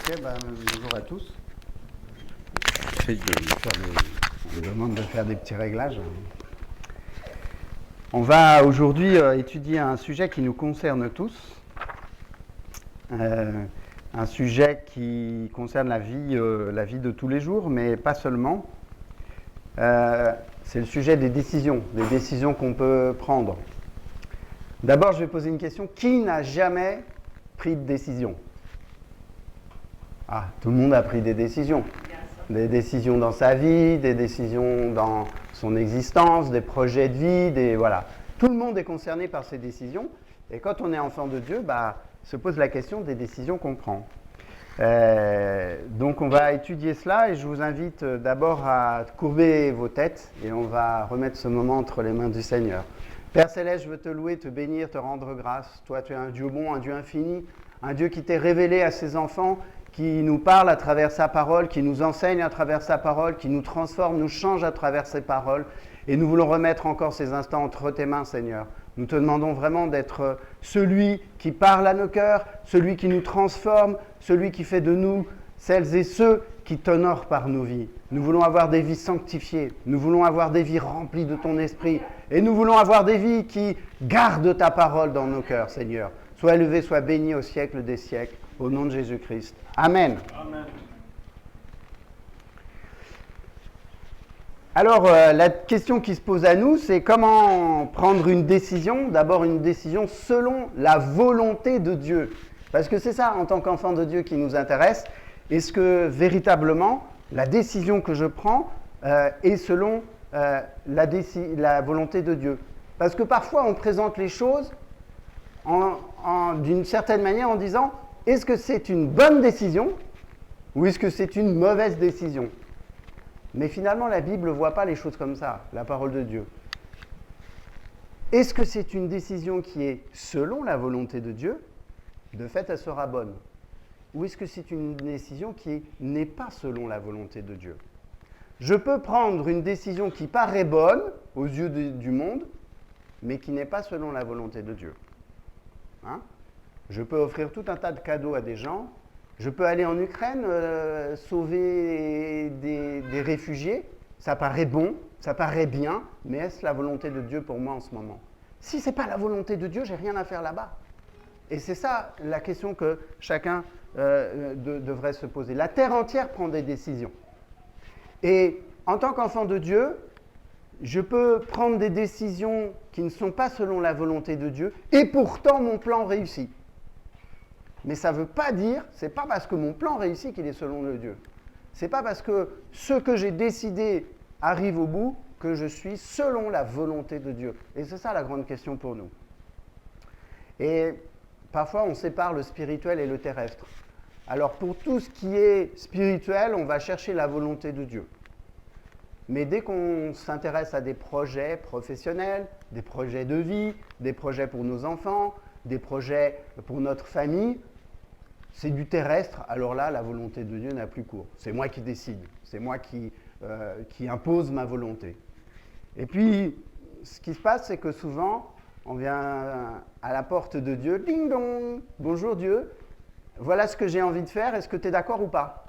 Bonjour à tous. On me demande de faire des petits réglages. On va aujourd'hui étudier un sujet qui nous concerne tous. Un sujet qui concerne la vie de tous les jours, mais pas seulement. C'est le sujet des décisions qu'on peut prendre. D'abord, je vais poser une question. Qui n'a jamais pris de décision ? Ah, tout le monde a pris des décisions. Des décisions dans sa vie, des décisions dans son existence, des projets de vie, voilà. Tout le monde est concerné par ces décisions. Et quand on est enfant de Dieu, se pose la question des décisions qu'on prend. Donc on va étudier cela et je vous invite d'abord à courber vos têtes et on va remettre ce moment entre les mains du Seigneur. Père Céleste, je veux te louer, te bénir, te rendre grâce. Toi, tu es un Dieu bon, un Dieu infini, un Dieu qui t'est révélé à ses enfants, qui nous parle à travers sa parole, qui nous enseigne à travers sa parole, qui nous transforme, nous change à travers ses paroles. Et nous voulons remettre encore ces instants entre tes mains, Seigneur. Nous te demandons vraiment d'être celui qui parle à nos cœurs, celui qui nous transforme, celui qui fait de nous celles et ceux qui t'honorent par nos vies. Nous voulons avoir des vies sanctifiées, nous voulons avoir des vies remplies de ton esprit, et nous voulons avoir des vies qui gardent ta parole dans nos cœurs, Seigneur. Sois élevé, sois béni au siècle des siècles, au nom de Jésus-Christ. Amen. Amen. Alors, la question qui se pose à nous, c'est comment prendre une décision, d'abord une décision selon la volonté de Dieu. Parce que c'est ça, en tant qu'enfant de Dieu, qui nous intéresse. Est-ce que, véritablement, la décision que je prends est selon la volonté de Dieu ? Parce que parfois, on présente les choses d'une certaine manière en disant « Est-ce que c'est une bonne décision ou est-ce que c'est une mauvaise décision ?» Mais finalement, la Bible ne voit pas les choses comme ça, la parole de Dieu. Est-ce que c'est une décision qui est selon la volonté de Dieu ? De fait, elle sera bonne. Ou est-ce que c'est une décision qui n'est pas selon la volonté de Dieu ? Je peux prendre une décision qui paraît bonne aux yeux du monde, mais qui n'est pas selon la volonté de Dieu. Je peux offrir tout un tas de cadeaux à des gens. Je peux aller en Ukraine sauver des réfugiés. Ça paraît bon, ça paraît bien, mais est-ce la volonté de Dieu pour moi en ce moment ? Si ce n'est pas la volonté de Dieu, j'ai rien à faire là-bas. Et c'est ça la question que chacun devrait se poser. La terre entière prend des décisions. Et en tant qu'enfant de Dieu, je peux prendre des décisions qui ne sont pas selon la volonté de Dieu, et pourtant mon plan réussit. Mais ça ne veut pas dire, c'est pas parce que mon plan réussit qu'il est selon le Dieu. C'est pas parce que ce que j'ai décidé arrive au bout que je suis selon la volonté de Dieu. Et c'est ça la grande question pour nous. Et parfois on sépare le spirituel et le terrestre. Alors pour tout ce qui est spirituel, on va chercher la volonté de Dieu. Mais dès qu'on s'intéresse à des projets professionnels, des projets de vie, des projets pour nos enfants, des projets pour notre famille, c'est du terrestre, alors là, la volonté de Dieu n'a plus cours. C'est moi qui décide, c'est moi qui impose ma volonté. Et puis, ce qui se passe, c'est que souvent, on vient à la porte de Dieu, ding dong, bonjour Dieu, voilà ce que j'ai envie de faire, est-ce que tu es d'accord ou pas ?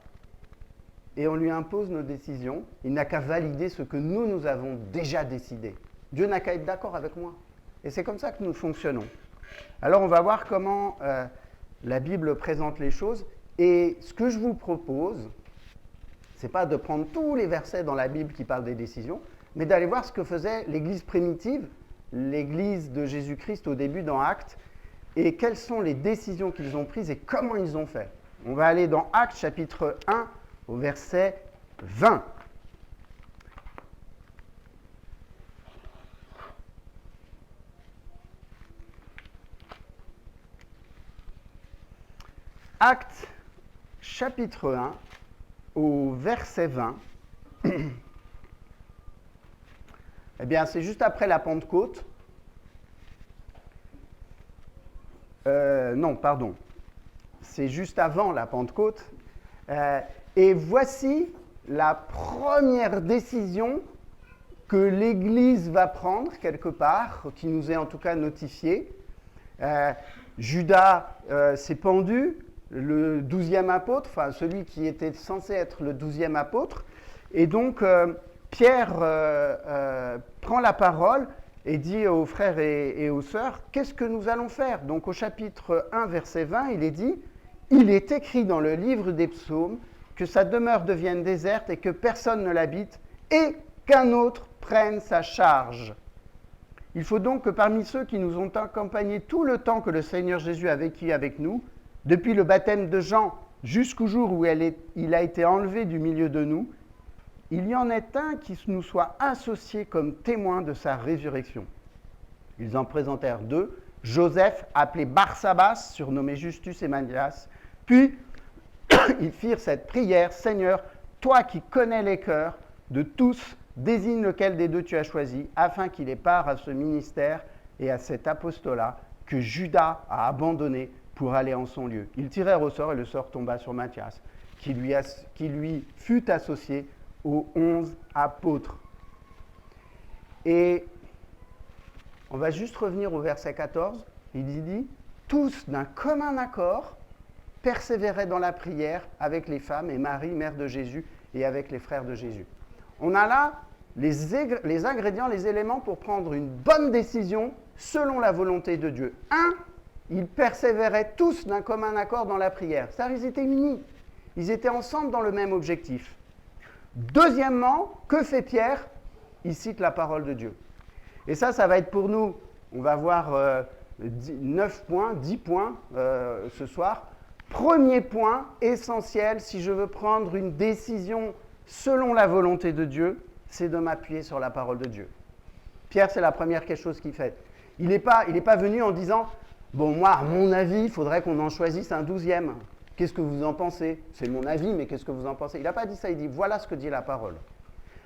Et on lui impose nos décisions, il n'a qu'à valider ce que nous avons déjà décidé. Dieu n'a qu'à être d'accord avec moi. Et c'est comme ça que nous fonctionnons. Alors on va voir comment la Bible présente les choses. Et ce que je vous propose, ce n'est pas de prendre tous les versets dans la Bible qui parlent des décisions, mais d'aller voir ce que faisait l'Église primitive, l'Église de Jésus-Christ au début dans Actes, et quelles sont les décisions qu'ils ont prises et comment ils ont fait. On va aller dans Actes chapitre 1 au verset 20. Actes chapitre 1 au verset 20. Eh bien, c'est juste après la Pentecôte. Non, pardon. C'est juste avant la Pentecôte. Et voici la première décision que l'Église va prendre quelque part, qui nous est en tout cas notifiée. Judas s'est pendu, le 12e apôtre, enfin celui qui était censé être le 12e apôtre. Et donc Pierre prend la parole et dit aux frères et aux sœurs, qu'est-ce que nous allons faire? Donc au chapitre 1, verset 20, il est dit, il est écrit dans le livre des psaumes que sa demeure devienne déserte et que personne ne l'habite et qu'un autre prenne sa charge. Il faut donc que parmi ceux qui nous ont accompagnés tout le temps que le Seigneur Jésus a vécu avec nous, depuis le baptême de Jean jusqu'au jour où il a été enlevé du milieu de nous, il y en ait un qui nous soit associé comme témoin de sa résurrection. Ils en présentèrent deux, Joseph, appelé Barsabas, surnommé Justus et Matthias, puis ils firent cette prière, Seigneur, toi qui connais les cœurs de tous, désigne lequel des deux tu as choisi, afin qu'il ait part à ce ministère et à cet apostolat que Judas a abandonné pour aller en son lieu. Ils tirèrent au sort et le sort tomba sur Matthias, qui lui fut associé aux 11 apôtres. Et on va juste revenir au verset 14. Il dit, tous d'un commun accord persévéraient dans la prière avec les femmes et Marie, mère de Jésus, et avec les frères de Jésus. On a là les ingrédients, les éléments pour prendre une bonne décision selon la volonté de Dieu. 1, ils persévéraient tous d'un commun accord dans la prière. C'est-à-dire ils étaient unis. Ils étaient ensemble dans le même objectif. Deuxièmement, que fait Pierre? Il cite la parole de Dieu. Et ça va être pour nous, on va voir 9 points, 10 points ce soir. Premier point essentiel, si je veux prendre une décision selon la volonté de Dieu, c'est de m'appuyer sur la parole de Dieu. Pierre, c'est la première quelque chose qu'il fait. Il n'est pas venu en disant, bon, moi, à mon avis, il faudrait qu'on en choisisse un 12e. Qu'est-ce que vous en pensez? C'est mon avis, mais qu'est-ce que vous en pensez? Il n'a pas dit ça, il dit, voilà ce que dit la parole.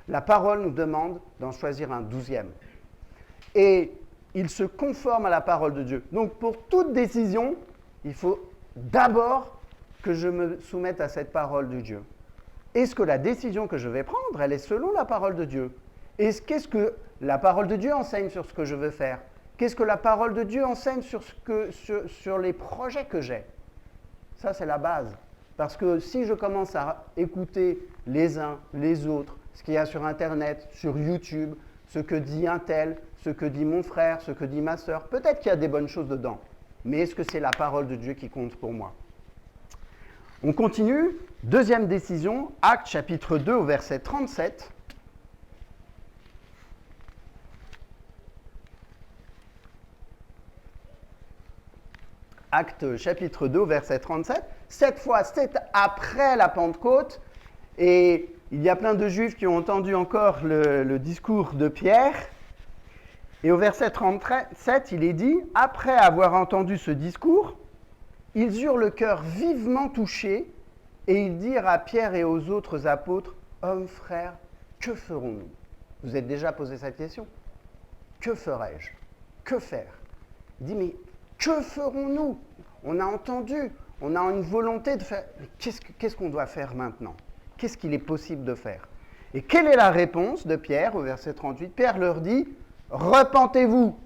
La parole nous demande d'en choisir un 12e. Et il se conforme à la parole de Dieu. Donc, pour toute décision, il faut d'abord que je me soumette à cette parole de Dieu. Est-ce que la décision que je vais prendre, elle est selon la parole de Dieu? Qu'est-ce que la parole de Dieu enseigne sur ce que je veux faire? Qu'est-ce que la parole de Dieu enseigne sur les projets que j'ai? Ça, c'est la base. Parce que si je commence à écouter les uns, les autres, ce qu'il y a sur Internet, sur YouTube, ce que dit un tel, ce que dit mon frère, ce que dit ma sœur, peut-être qu'il y a des bonnes choses dedans. Mais est-ce que c'est la parole de Dieu qui compte pour moi? On continue. Deuxième décision, Actes chapitre 2 au verset 37. Actes chapitre 2 verset 37. Cette fois, c'est après la Pentecôte et il y a plein de Juifs qui ont entendu encore le discours de Pierre. Et au verset 37, il est dit, après avoir entendu ce discours, ils eurent le cœur vivement touché et ils dirent à Pierre et aux autres apôtres, hommes, frères, que ferons-nous? Vous êtes déjà posé cette question? Que ferai-je? Que faire? Il dit, mais que ferons-nous? On a entendu, on a une volonté de faire. Mais qu'est-ce qu'on doit faire maintenant? Qu'est-ce qu'il est possible de faire? Et quelle est la réponse de Pierre au verset 38? Pierre leur dit, repentez-vous,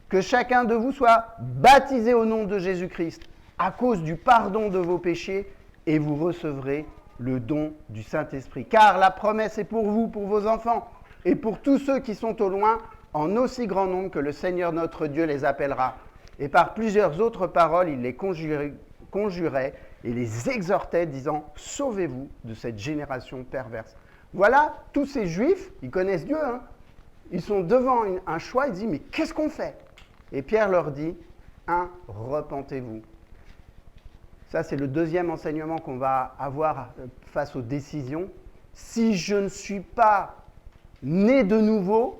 que chacun de vous soit baptisé au nom de Jésus-Christ à cause du pardon de vos péchés et vous recevrez le don du Saint-Esprit. Car la promesse est pour vous, pour vos enfants et pour tous ceux qui sont au loin, en aussi grand nombre que le Seigneur notre Dieu les appellera. Et par plusieurs autres paroles, il les conjurait et les exhortait, disant « Sauvez-vous de cette génération perverse ». Voilà, tous ces Juifs, ils connaissent Dieu, hein. Ils sont devant un choix, ils disent « Mais qu'est-ce qu'on fait ?» Et Pierre leur dit « Repentez-vous ». Ça, c'est le deuxième enseignement qu'on va avoir face aux décisions. Si je ne suis pas né de nouveau,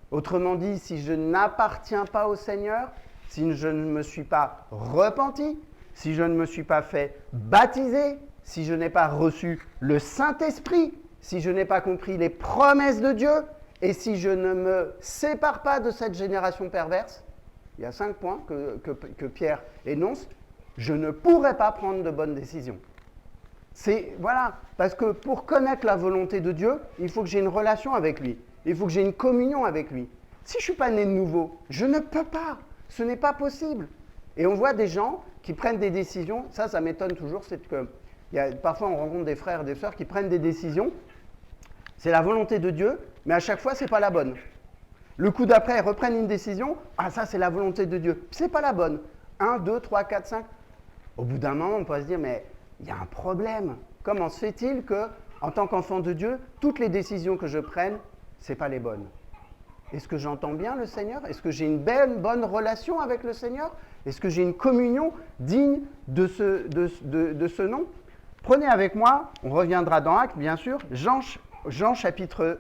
autrement dit, si je n'appartiens pas au Seigneur, si je ne me suis pas repenti, si je ne me suis pas fait baptiser, si je n'ai pas reçu le Saint-Esprit, si je n'ai pas compris les promesses de Dieu, et si je ne me sépare pas de cette génération perverse, il y a 5 points que Pierre énonce, je ne pourrai pas prendre de bonnes décisions. Voilà, parce que pour connaître la volonté de Dieu, il faut que j'ai une relation avec lui. Il faut que j'ai une communion avec lui. Si je ne suis pas né de nouveau, je ne peux pas. Ce n'est pas possible. Et on voit des gens qui prennent des décisions, ça m'étonne toujours, c'est que parfois on rencontre des frères et des sœurs qui prennent des décisions, c'est la volonté de Dieu, mais à chaque fois, ce n'est pas la bonne. Le coup d'après, ils reprennent une décision, ça c'est la volonté de Dieu, ce n'est pas la bonne. 1, 2, 3, 4, 5. Au bout d'un moment, on peut se dire, mais il y a un problème. Comment se fait-il que, en tant qu'enfant de Dieu, toutes les décisions que je prenne, ce n'est pas les bonnes? Est-ce que j'entends bien le Seigneur? Est-ce que j'ai une bonne relation avec le Seigneur? Est-ce que j'ai une communion digne de ce nom? Prenez avec moi, on reviendra dans Actes, bien sûr, Jean chapitre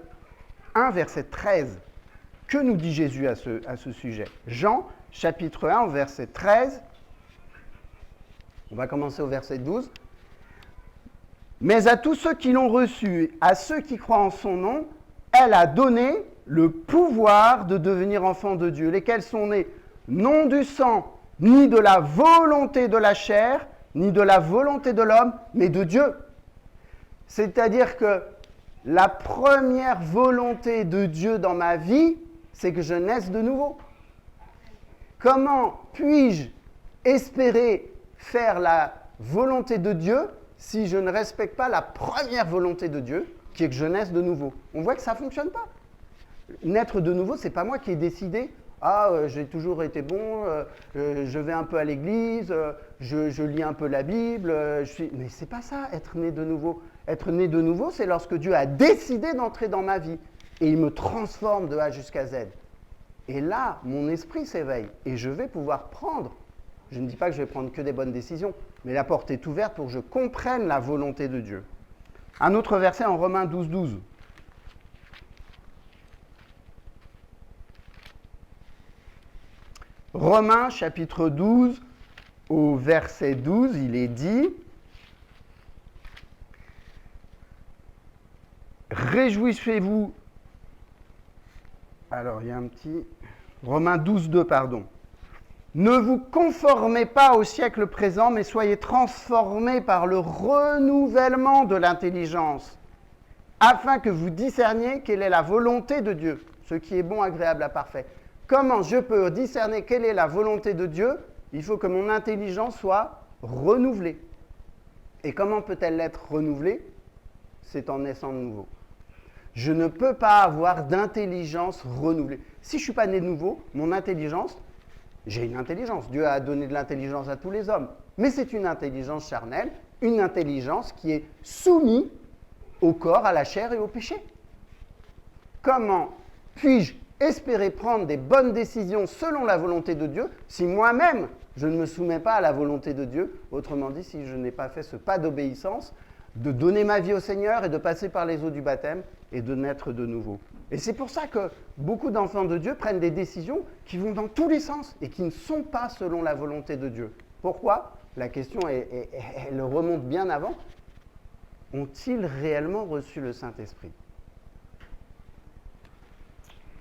1, verset 13. Que nous dit Jésus à ce sujet? Jean chapitre 1, verset 13. On va commencer au verset 12. Mais à tous ceux qui l'ont reçu, à ceux qui croient en son nom, elle a donné le pouvoir de devenir enfants de Dieu, lesquels sont nés non du sang, ni de la volonté de la chair, ni de la volonté de l'homme, mais de Dieu. C'est-à-dire que la première volonté de Dieu dans ma vie, c'est que je naisse de nouveau. Comment puis-je espérer faire la volonté de Dieu si je ne respecte pas la première volonté de Dieu, qui est que je naisse de nouveau? On voit que ça ne fonctionne pas. Naître de nouveau, ce n'est pas moi qui ai décidé. J'ai toujours été bon, je vais un peu à l'église, je lis un peu la Bible. Mais ce n'est pas ça, être né de nouveau. Être né de nouveau, c'est lorsque Dieu a décidé d'entrer dans ma vie et il me transforme de A jusqu'à Z. Et là, mon esprit s'éveille et je vais pouvoir prendre. Je ne dis pas que je vais prendre que des bonnes décisions, mais la porte est ouverte pour que je comprenne la volonté de Dieu. Un autre verset en Romains 12, 12. Romains chapitre 12, au verset 12, il est dit « Réjouissez-vous ». Alors, il y a un petit... Romains 12, 2, pardon. « Ne vous conformez pas au siècle présent, mais soyez transformés par le renouvellement de l'intelligence, afin que vous discerniez quelle est la volonté de Dieu, ce qui est bon, agréable et parfait. » Comment je peux discerner quelle est la volonté de Dieu? Il faut que mon intelligence soit renouvelée. Et comment peut-elle être renouvelée? C'est en naissant de nouveau. Je ne peux pas avoir d'intelligence renouvelée. Si je ne suis pas né de nouveau, mon intelligence, j'ai une intelligence. Dieu a donné de l'intelligence à tous les hommes. Mais c'est une intelligence charnelle, une intelligence qui est soumise au corps, à la chair et au péché. Comment puis-je espérer prendre des bonnes décisions selon la volonté de Dieu si moi-même je ne me soumets pas à la volonté de Dieu? Autrement dit, si je n'ai pas fait ce pas d'obéissance, de donner ma vie au Seigneur et de passer par les eaux du baptême et de naître de nouveau. Et c'est pour ça que beaucoup d'enfants de Dieu prennent des décisions qui vont dans tous les sens et qui ne sont pas selon la volonté de Dieu. Pourquoi? La question elle remonte bien avant. Ont-ils réellement reçu le Saint-Esprit?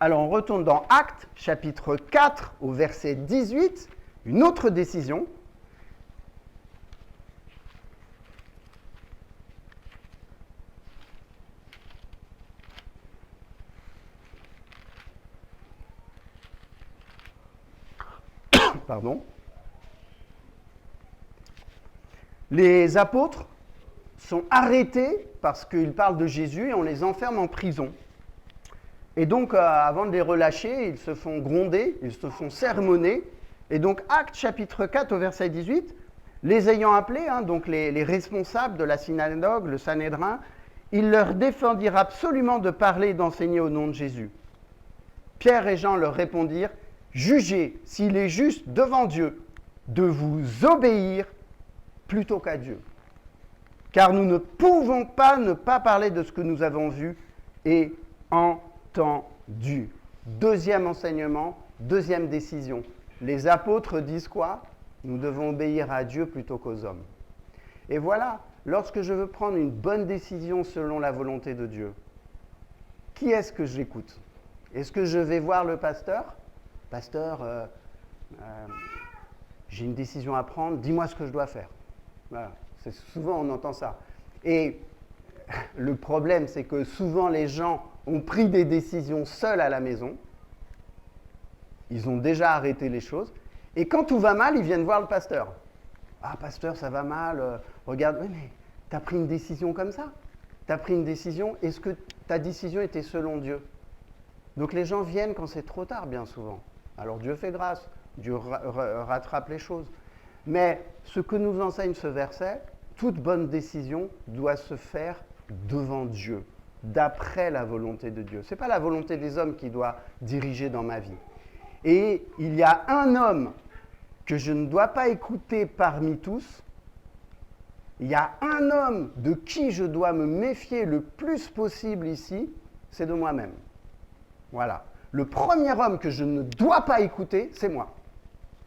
Alors on retourne dans Actes, chapitre 4, au verset 18, une autre décision. Pardon. Les apôtres sont arrêtés parce qu'ils parlent de Jésus et on les enferme en prison. Et donc, avant de les relâcher, ils se font gronder, ils se font sermonner. Et donc, Actes chapitre 4 au verset 18, les ayant appelés, donc les responsables de la synagogue, le Sanhédrin, ils leur défendirent absolument de parler et d'enseigner au nom de Jésus. Pierre et Jean leur répondirent, « Jugez s'il est juste devant Dieu de vous obéir plutôt qu'à Dieu. Car nous ne pouvons pas ne pas parler de ce que nous avons vu et entendu. » Deuxième enseignement, deuxième décision. Les apôtres disent quoi? Nous devons obéir à Dieu plutôt qu'aux hommes. Et voilà, lorsque je veux prendre une bonne décision selon la volonté de Dieu, qui est-ce que j'écoute? Est-ce que je vais voir le pasteur? Pasteur, j'ai une décision à prendre, dis-moi ce que je dois faire. Voilà. Souvent on entend ça. Et le problème, c'est que souvent les gens ont pris des décisions seuls à la maison. Ils ont déjà arrêté les choses. Et quand tout va mal, ils viennent voir le pasteur. Ah, pasteur, ça va mal, regarde, oui, mais tu as pris une décision comme ça. Tu as pris une décision, est-ce que ta décision était selon Dieu? Donc les gens viennent quand c'est trop tard, bien souvent. Alors Dieu fait grâce, Dieu rattrape les choses. Mais ce que nous enseigne ce verset, toute bonne décision doit se faire devant Dieu, d'après la volonté de Dieu. Ce n'est pas la volonté des hommes qui doit diriger dans ma vie. Et il y a un homme que je ne dois pas écouter parmi tous. Il y a un homme de qui je dois me méfier le plus possible ici, c'est de moi-même. Voilà. Le premier homme que je ne dois pas écouter, c'est moi.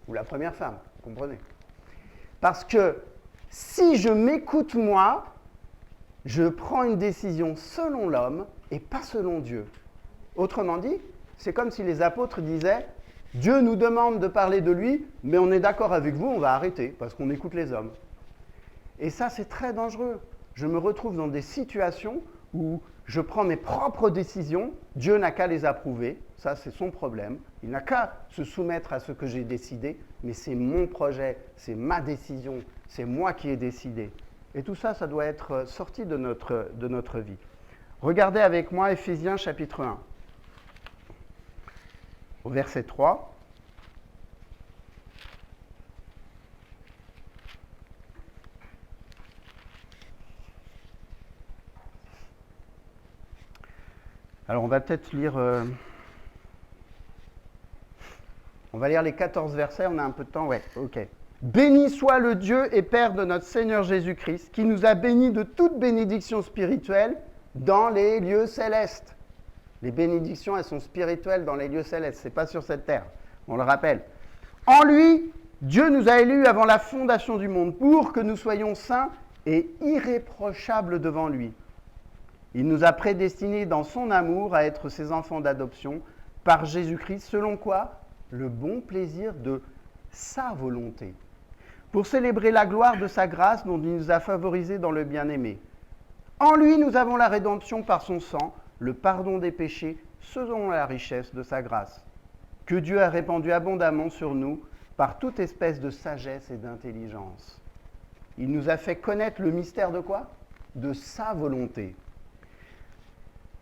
Ou la première femme, vous comprenez? Parce que si je m'écoute moi, je prends une décision selon l'homme et pas selon Dieu. Autrement dit, c'est comme si les apôtres disaient « Dieu nous demande de parler de lui, mais on est d'accord avec vous, on va arrêter, parce qu'on écoute les hommes. » Et ça, c'est très dangereux. Je me retrouve dans des situations où je prends mes propres décisions, Dieu n'a qu'à les approuver, ça c'est son problème, il n'a qu'à se soumettre à ce que j'ai décidé, mais c'est mon projet, c'est ma décision, c'est moi qui ai décidé. Et tout ça, ça doit être sorti de notre vie. Regardez avec moi Éphésiens chapitre 1, au verset 3. Alors on va peut-être lire... on va lire les 14 versets, on a un peu de temps, ouais, ok. Béni soit le Dieu et Père de notre Seigneur Jésus-Christ, qui nous a bénis de toute bénédiction spirituelle dans les lieux célestes. Les bénédictions, elles sont spirituelles dans les lieux célestes, ce n'est pas sur cette terre, on le rappelle. En lui, Dieu nous a élus avant la fondation du monde pour que nous soyons saints et irréprochables devant lui. Il nous a prédestinés dans son amour à être ses enfants d'adoption par Jésus-Christ, selon quoi? Le bon plaisir de sa volonté, pour célébrer la gloire de sa grâce dont il nous a favorisés dans le bien-aimé. En lui, nous avons la rédemption par son sang, le pardon des péchés, selon la richesse de sa grâce, que Dieu a répandu abondamment sur nous par toute espèce de sagesse et d'intelligence. Il nous a fait connaître le mystère de quoi? De sa volonté,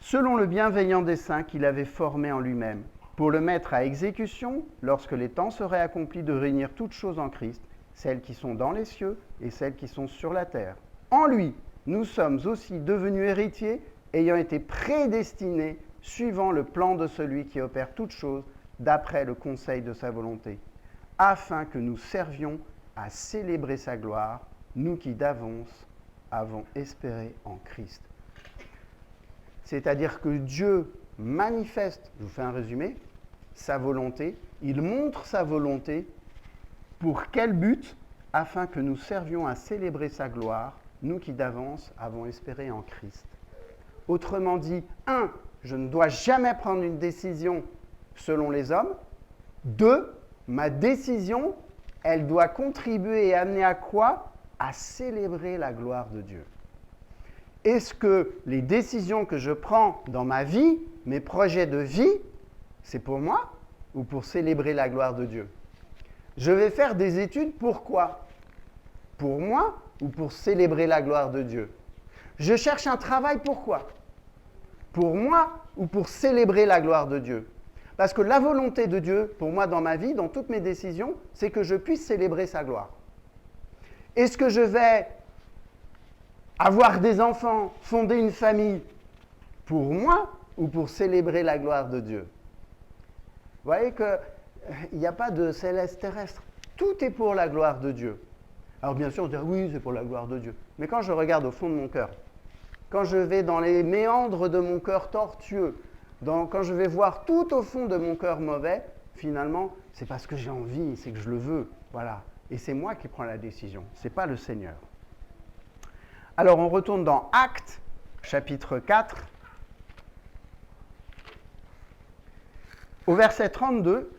selon le bienveillant dessein qu'il avait formé en lui-même, pour le mettre à exécution lorsque les temps seraient accomplis de réunir toutes choses en Christ, celles qui sont dans les cieux et celles qui sont sur la terre. En lui, nous sommes aussi devenus héritiers, ayant été prédestinés, suivant le plan de celui qui opère toutes choses, d'après le conseil de sa volonté, afin que nous servions à célébrer sa gloire, nous qui d'avance avons espéré en Christ. C'est-à-dire que Dieu manifeste, je vous fais un résumé, sa volonté, il montre sa volonté, pour quel but? Afin que nous servions à célébrer sa gloire, nous qui d'avance avons espéré en Christ. Autrement dit, 1, je ne dois jamais prendre une décision selon les hommes. 2, ma décision, elle doit contribuer et amener à quoi? À célébrer la gloire de Dieu. Est-ce que les décisions que je prends dans ma vie, mes projets de vie, c'est pour moi ou pour célébrer la gloire de Dieu? Je vais faire des études, pourquoi? Pour moi ou pour célébrer la gloire de Dieu? Je cherche un travail, pourquoi? Pour moi ou pour célébrer la gloire de Dieu? Parce que la volonté de Dieu, pour moi dans ma vie, dans toutes mes décisions, c'est que je puisse célébrer sa gloire. Est-ce que je vais avoir des enfants, fonder une famille, pour moi ou pour célébrer la gloire de Dieu? Vous voyez qu'il n'y a pas de céleste terrestre. Tout est pour la gloire de Dieu. Alors bien sûr, on dirait oui, c'est pour la gloire de Dieu. Mais quand je regarde au fond de mon cœur, quand je vais dans les méandres de mon cœur tortueux, quand je vais voir tout au fond de mon cœur mauvais, finalement, c'est parce que j'ai envie, c'est que je le veux. Voilà. Et c'est moi qui prends la décision, ce n'est pas le Seigneur. Alors on retourne dans Actes, chapitre 4, au verset 32.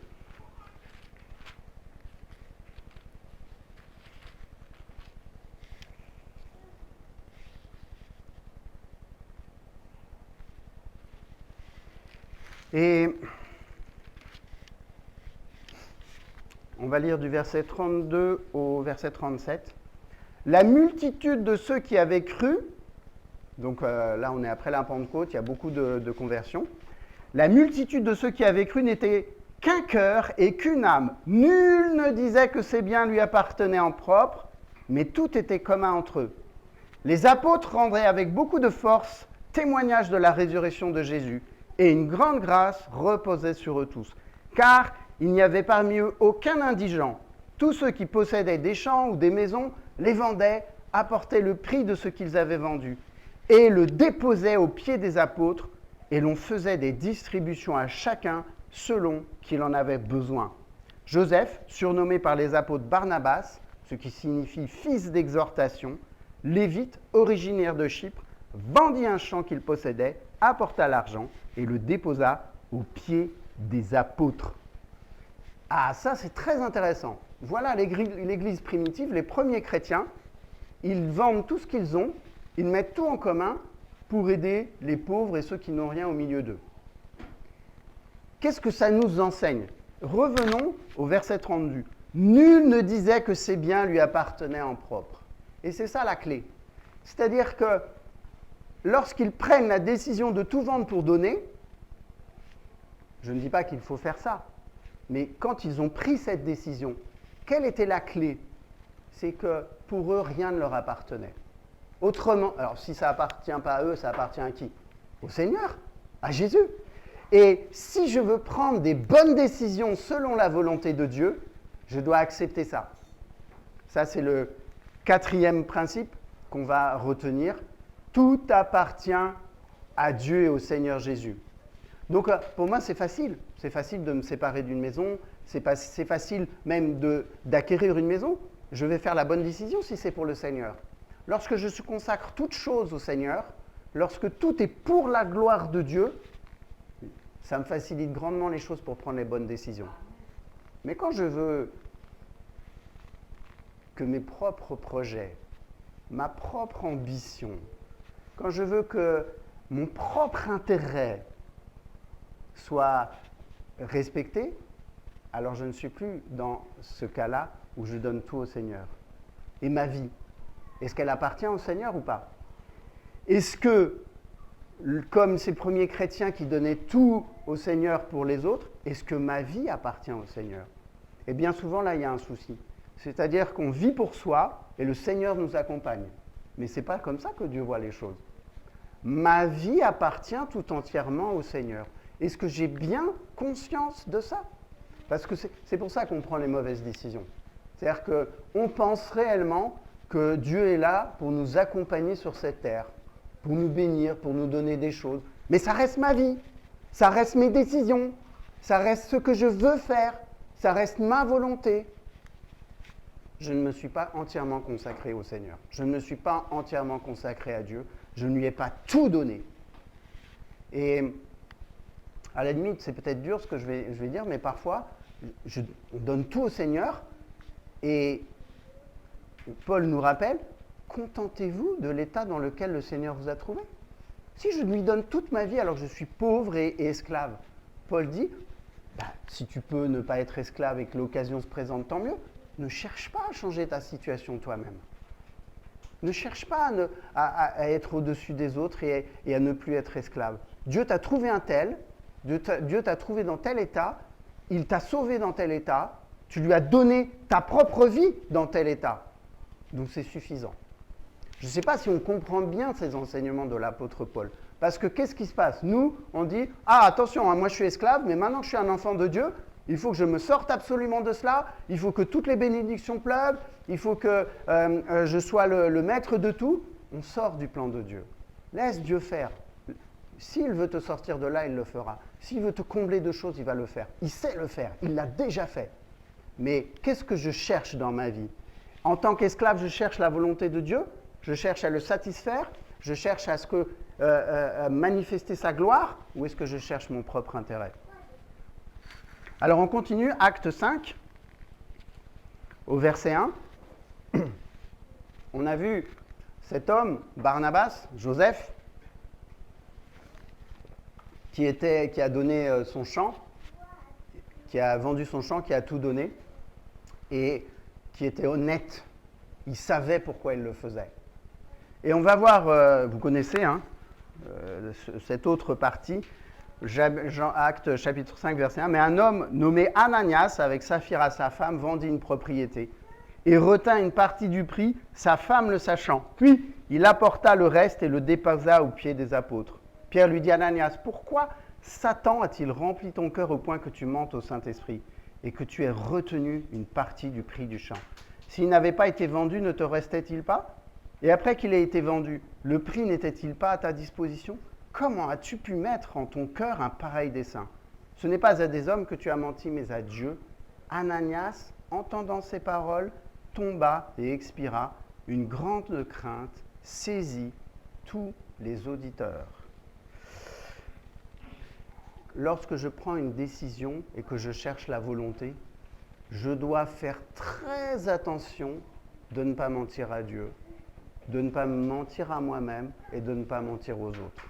Et on va lire du verset 32 au verset 37. La multitude de ceux qui avaient cru, donc là on est après la Pentecôte, il y a beaucoup de conversions. La multitude de ceux qui avaient cru n'était qu'un cœur et qu'une âme. Nul ne disait que ses biens lui appartenaient en propre, mais tout était commun entre eux. Les apôtres rendaient avec beaucoup de force témoignage de la résurrection de Jésus, et une grande grâce reposait sur eux tous. Car il n'y avait parmi eux aucun indigent. Tous ceux qui possédaient des champs ou des maisons les vendaient, apportaient le prix de ce qu'ils avaient vendu, et le déposaient aux pieds des apôtres, et l'on faisait des distributions à chacun selon qu'il en avait besoin. Joseph, surnommé par les apôtres Barnabas, ce qui signifie fils d'exhortation, lévite, originaire de Chypre, vendit un champ qu'il possédait, apporta l'argent et le déposa aux pieds des apôtres. Ah, ça c'est très intéressant. Voilà l'église primitive, les premiers chrétiens, ils vendent tout ce qu'ils ont, ils mettent tout en commun pour aider les pauvres et ceux qui n'ont rien au milieu d'eux. Qu'est-ce que ça nous enseigne? Revenons au verset 32. Nul ne disait que ses biens lui appartenaient en propre. Et c'est ça la clé. C'est-à-dire que lorsqu'ils prennent la décision de tout vendre pour donner, je ne dis pas qu'il faut faire ça, mais quand ils ont pris cette décision, quelle était la clé? C'est que pour eux, rien ne leur appartenait. Autrement, alors si ça appartient pas à eux, ça appartient à qui? Au Seigneur, à Jésus. Et si je veux prendre des bonnes décisions selon la volonté de Dieu, je dois accepter ça. Ça, c'est le 4e principe qu'on va retenir. Tout appartient à Dieu et au Seigneur Jésus. Donc, pour moi, c'est facile. C'est facile de me séparer d'une maison. C'est facile même d'acquérir une maison. Je vais faire la bonne décision si c'est pour le Seigneur. Lorsque je consacre toute chose au Seigneur, lorsque tout est pour la gloire de Dieu, ça me facilite grandement les choses pour prendre les bonnes décisions. Mais quand je veux que mes propres projets, ma propre ambition, quand je veux que mon propre intérêt soit respecté, alors je ne suis plus dans ce cas-là où je donne tout au Seigneur. Et ma vie, est-ce qu'elle appartient au Seigneur ou pas? Est-ce que, comme ces premiers chrétiens qui donnaient tout au Seigneur pour les autres, est-ce que ma vie appartient au Seigneur? Et bien souvent, là, il y a un souci. C'est-à-dire qu'on vit pour soi et le Seigneur nous accompagne. Mais ce n'est pas comme ça que Dieu voit les choses. Ma vie appartient tout entièrement au Seigneur. Est-ce que j'ai bien conscience de ça? Parce que c'est pour ça qu'on prend les mauvaises décisions. C'est-à-dire qu'on pense réellement que Dieu est là pour nous accompagner sur cette terre, pour nous bénir, pour nous donner des choses. Mais ça reste ma vie, ça reste mes décisions, ça reste ce que je veux faire, ça reste ma volonté. Je ne me suis pas entièrement consacré au Seigneur. Je ne me suis pas entièrement consacré à Dieu. Je ne lui ai pas tout donné. Et à la limite, c'est peut-être dur ce que je vais dire, mais parfois, on donne tout au Seigneur et Paul nous rappelle, contentez-vous de l'état dans lequel le Seigneur vous a trouvé. Si je lui donne toute ma vie alors que je suis pauvre et esclave, Paul dit, si tu peux ne pas être esclave et que l'occasion se présente, tant mieux. Ne cherche pas à changer ta situation toi-même. Ne cherche pas à être au-dessus des autres et à ne plus être esclave. Dieu t'a trouvé un tel, Dieu t'a trouvé dans tel état, il t'a sauvé dans tel état, tu lui as donné ta propre vie dans tel état. Donc c'est suffisant. Je ne sais pas si on comprend bien ces enseignements de l'apôtre Paul. Parce que qu'est-ce qui se passe? Nous, on dit, attention, moi je suis esclave, mais maintenant que je suis un enfant de Dieu, il faut que je me sorte absolument de cela, il faut que toutes les bénédictions pleuvent, il faut que je sois le maître de tout. On sort du plan de Dieu. Laisse Dieu faire. S'il veut te sortir de là, il le fera. S'il veut te combler de choses, il va le faire. Il sait le faire, il l'a déjà fait. Mais qu'est-ce que je cherche dans ma vie? En tant qu'esclave, je cherche la volonté de Dieu, je cherche à le satisfaire, je cherche à manifester sa gloire, ou est-ce que je cherche mon propre intérêt? Alors on continue, acte 5, au verset 1. On a vu cet homme, Barnabas, Joseph, qui a donné son champ, qui a vendu son champ, qui a tout donné. et qui était honnête. Il savait pourquoi il le faisait. Et on va voir, vous connaissez cette autre partie, Actes chapitre 5, verset 1. Mais un homme nommé Ananias, avec Saphira sa femme, vendit une propriété et retint une partie du prix, sa femme le sachant. Puis il apporta le reste et le déposa aux pieds des apôtres. Pierre lui dit, Ananias, pourquoi Satan a-t-il rempli ton cœur au point que tu mentes au Saint-Esprit et que tu aies retenu une partie du prix du champ? S'il n'avait pas été vendu, ne te restait-il pas? Et après qu'il ait été vendu, le prix n'était-il pas à ta disposition? Comment as-tu pu mettre en ton cœur un pareil dessein? Ce n'est pas à des hommes que tu as menti, mais à Dieu. Ananias, entendant ces paroles, tomba et expira. Une grande crainte saisit tous les auditeurs. Lorsque je prends une décision et que je cherche la volonté, je dois faire très attention de ne pas mentir à Dieu, de ne pas mentir à moi-même et de ne pas mentir aux autres.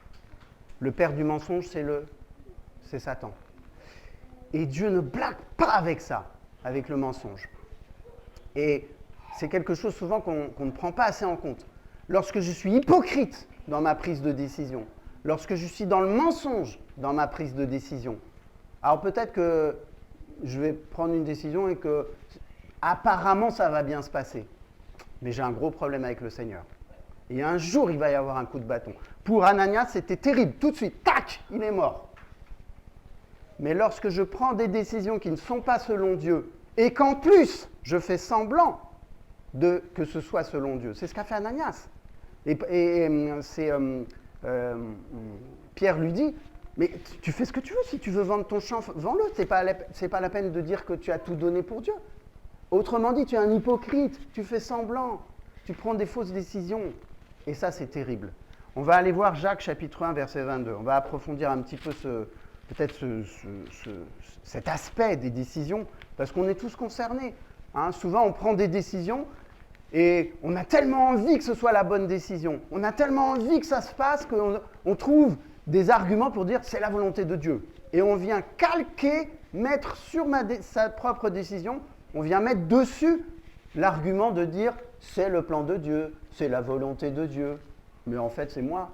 Le père du mensonge, c'est Satan. Et Dieu ne blague pas avec ça, avec le mensonge. Et c'est quelque chose souvent qu'on ne prend pas assez en compte. Lorsque je suis hypocrite dans ma prise de décision, lorsque je suis dans le mensonge dans ma prise de décision, alors peut-être que je vais prendre une décision et que apparemment ça va bien se passer. Mais j'ai un gros problème avec le Seigneur. Et un jour, il va y avoir un coup de bâton. Pour Ananias, c'était terrible. Tout de suite, tac, il est mort. Mais lorsque je prends des décisions qui ne sont pas selon Dieu, et qu'en plus, je fais semblant que ce soit selon Dieu, c'est ce qu'a fait Ananias. Pierre lui dit, mais tu fais ce que tu veux, si tu veux vendre ton champ, vends-le. C'est pas la peine de dire que tu as tout donné pour Dieu. Autrement dit, tu es un hypocrite, tu fais semblant, tu prends des fausses décisions. Et ça, c'est terrible. On va aller voir Jacques chapitre 1, verset 22. On va approfondir un petit peu cet aspect des décisions, parce qu'on est tous concernés. Souvent, on prend des décisions et on a tellement envie que ce soit la bonne décision. On a tellement envie que ça se passe qu'on trouve des arguments pour dire c'est la volonté de Dieu. Et on vient calquer, mettre sur sa propre décision, on vient mettre dessus l'argument de dire c'est le plan de Dieu, c'est la volonté de Dieu. Mais en fait, c'est moi.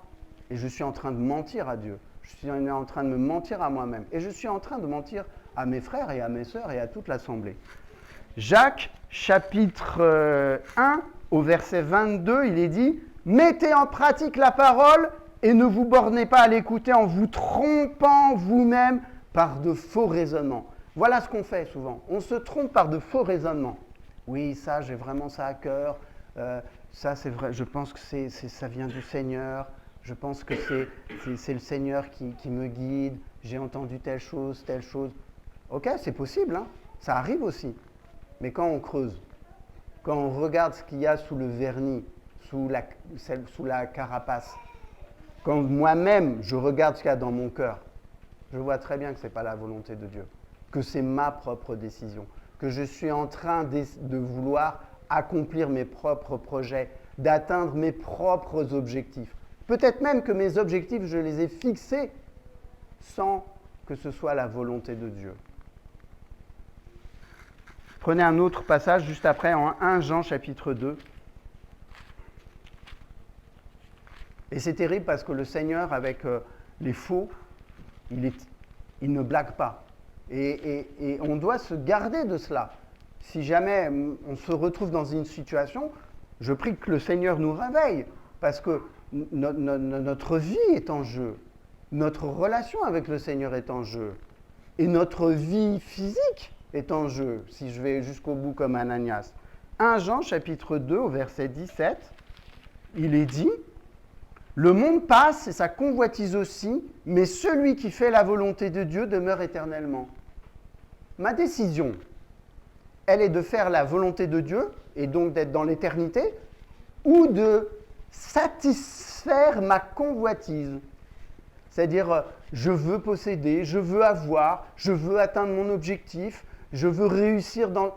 Et je suis en train de mentir à Dieu. Je suis en train de me mentir à moi-même. Et je suis en train de mentir à mes frères et à mes sœurs et à toute l'assemblée. Jacques, chapitre 1, au verset 22, il est dit « Mettez en pratique la parole et ne vous bornez pas à l'écouter en vous trompant vous-même par de faux raisonnements. » Voilà ce qu'on fait souvent. On se trompe par de faux raisonnements. Oui, ça, j'ai vraiment ça à cœur. Ça, c'est vrai. Je pense que ça vient du Seigneur. Je pense que c'est le Seigneur qui me guide. J'ai entendu telle chose, telle chose. Ok, c'est possible, ça arrive aussi. Mais quand on creuse, quand on regarde ce qu'il y a sous le vernis, sous la carapace, quand moi-même je regarde ce qu'il y a dans mon cœur, je vois très bien que ce n'est pas la volonté de Dieu, que c'est ma propre décision, que je suis en train de vouloir accomplir mes propres projets, d'atteindre mes propres objectifs. Peut-être même que mes objectifs, je les ai fixés sans que ce soit la volonté de Dieu. Prenez un autre passage juste après, en 1 Jean chapitre 2. Et c'est terrible parce que le Seigneur, avec les faux, il ne blague pas. Et on doit se garder de cela. Si jamais on se retrouve dans une situation, je prie que le Seigneur nous réveille, parce que notre vie est en jeu, notre relation avec le Seigneur est en jeu, et notre vie physique est en jeu, si je vais jusqu'au bout comme Ananias. 1 Jean chapitre 2 au verset 17, il est dit « Le monde passe et sa convoitise aussi, mais celui qui fait la volonté de Dieu demeure éternellement. » Ma décision, elle est de faire la volonté de Dieu, et donc d'être dans l'éternité, ou de satisfaire ma convoitise. C'est-à-dire, je veux posséder, je veux avoir, je veux atteindre mon objectif, je veux réussir dans...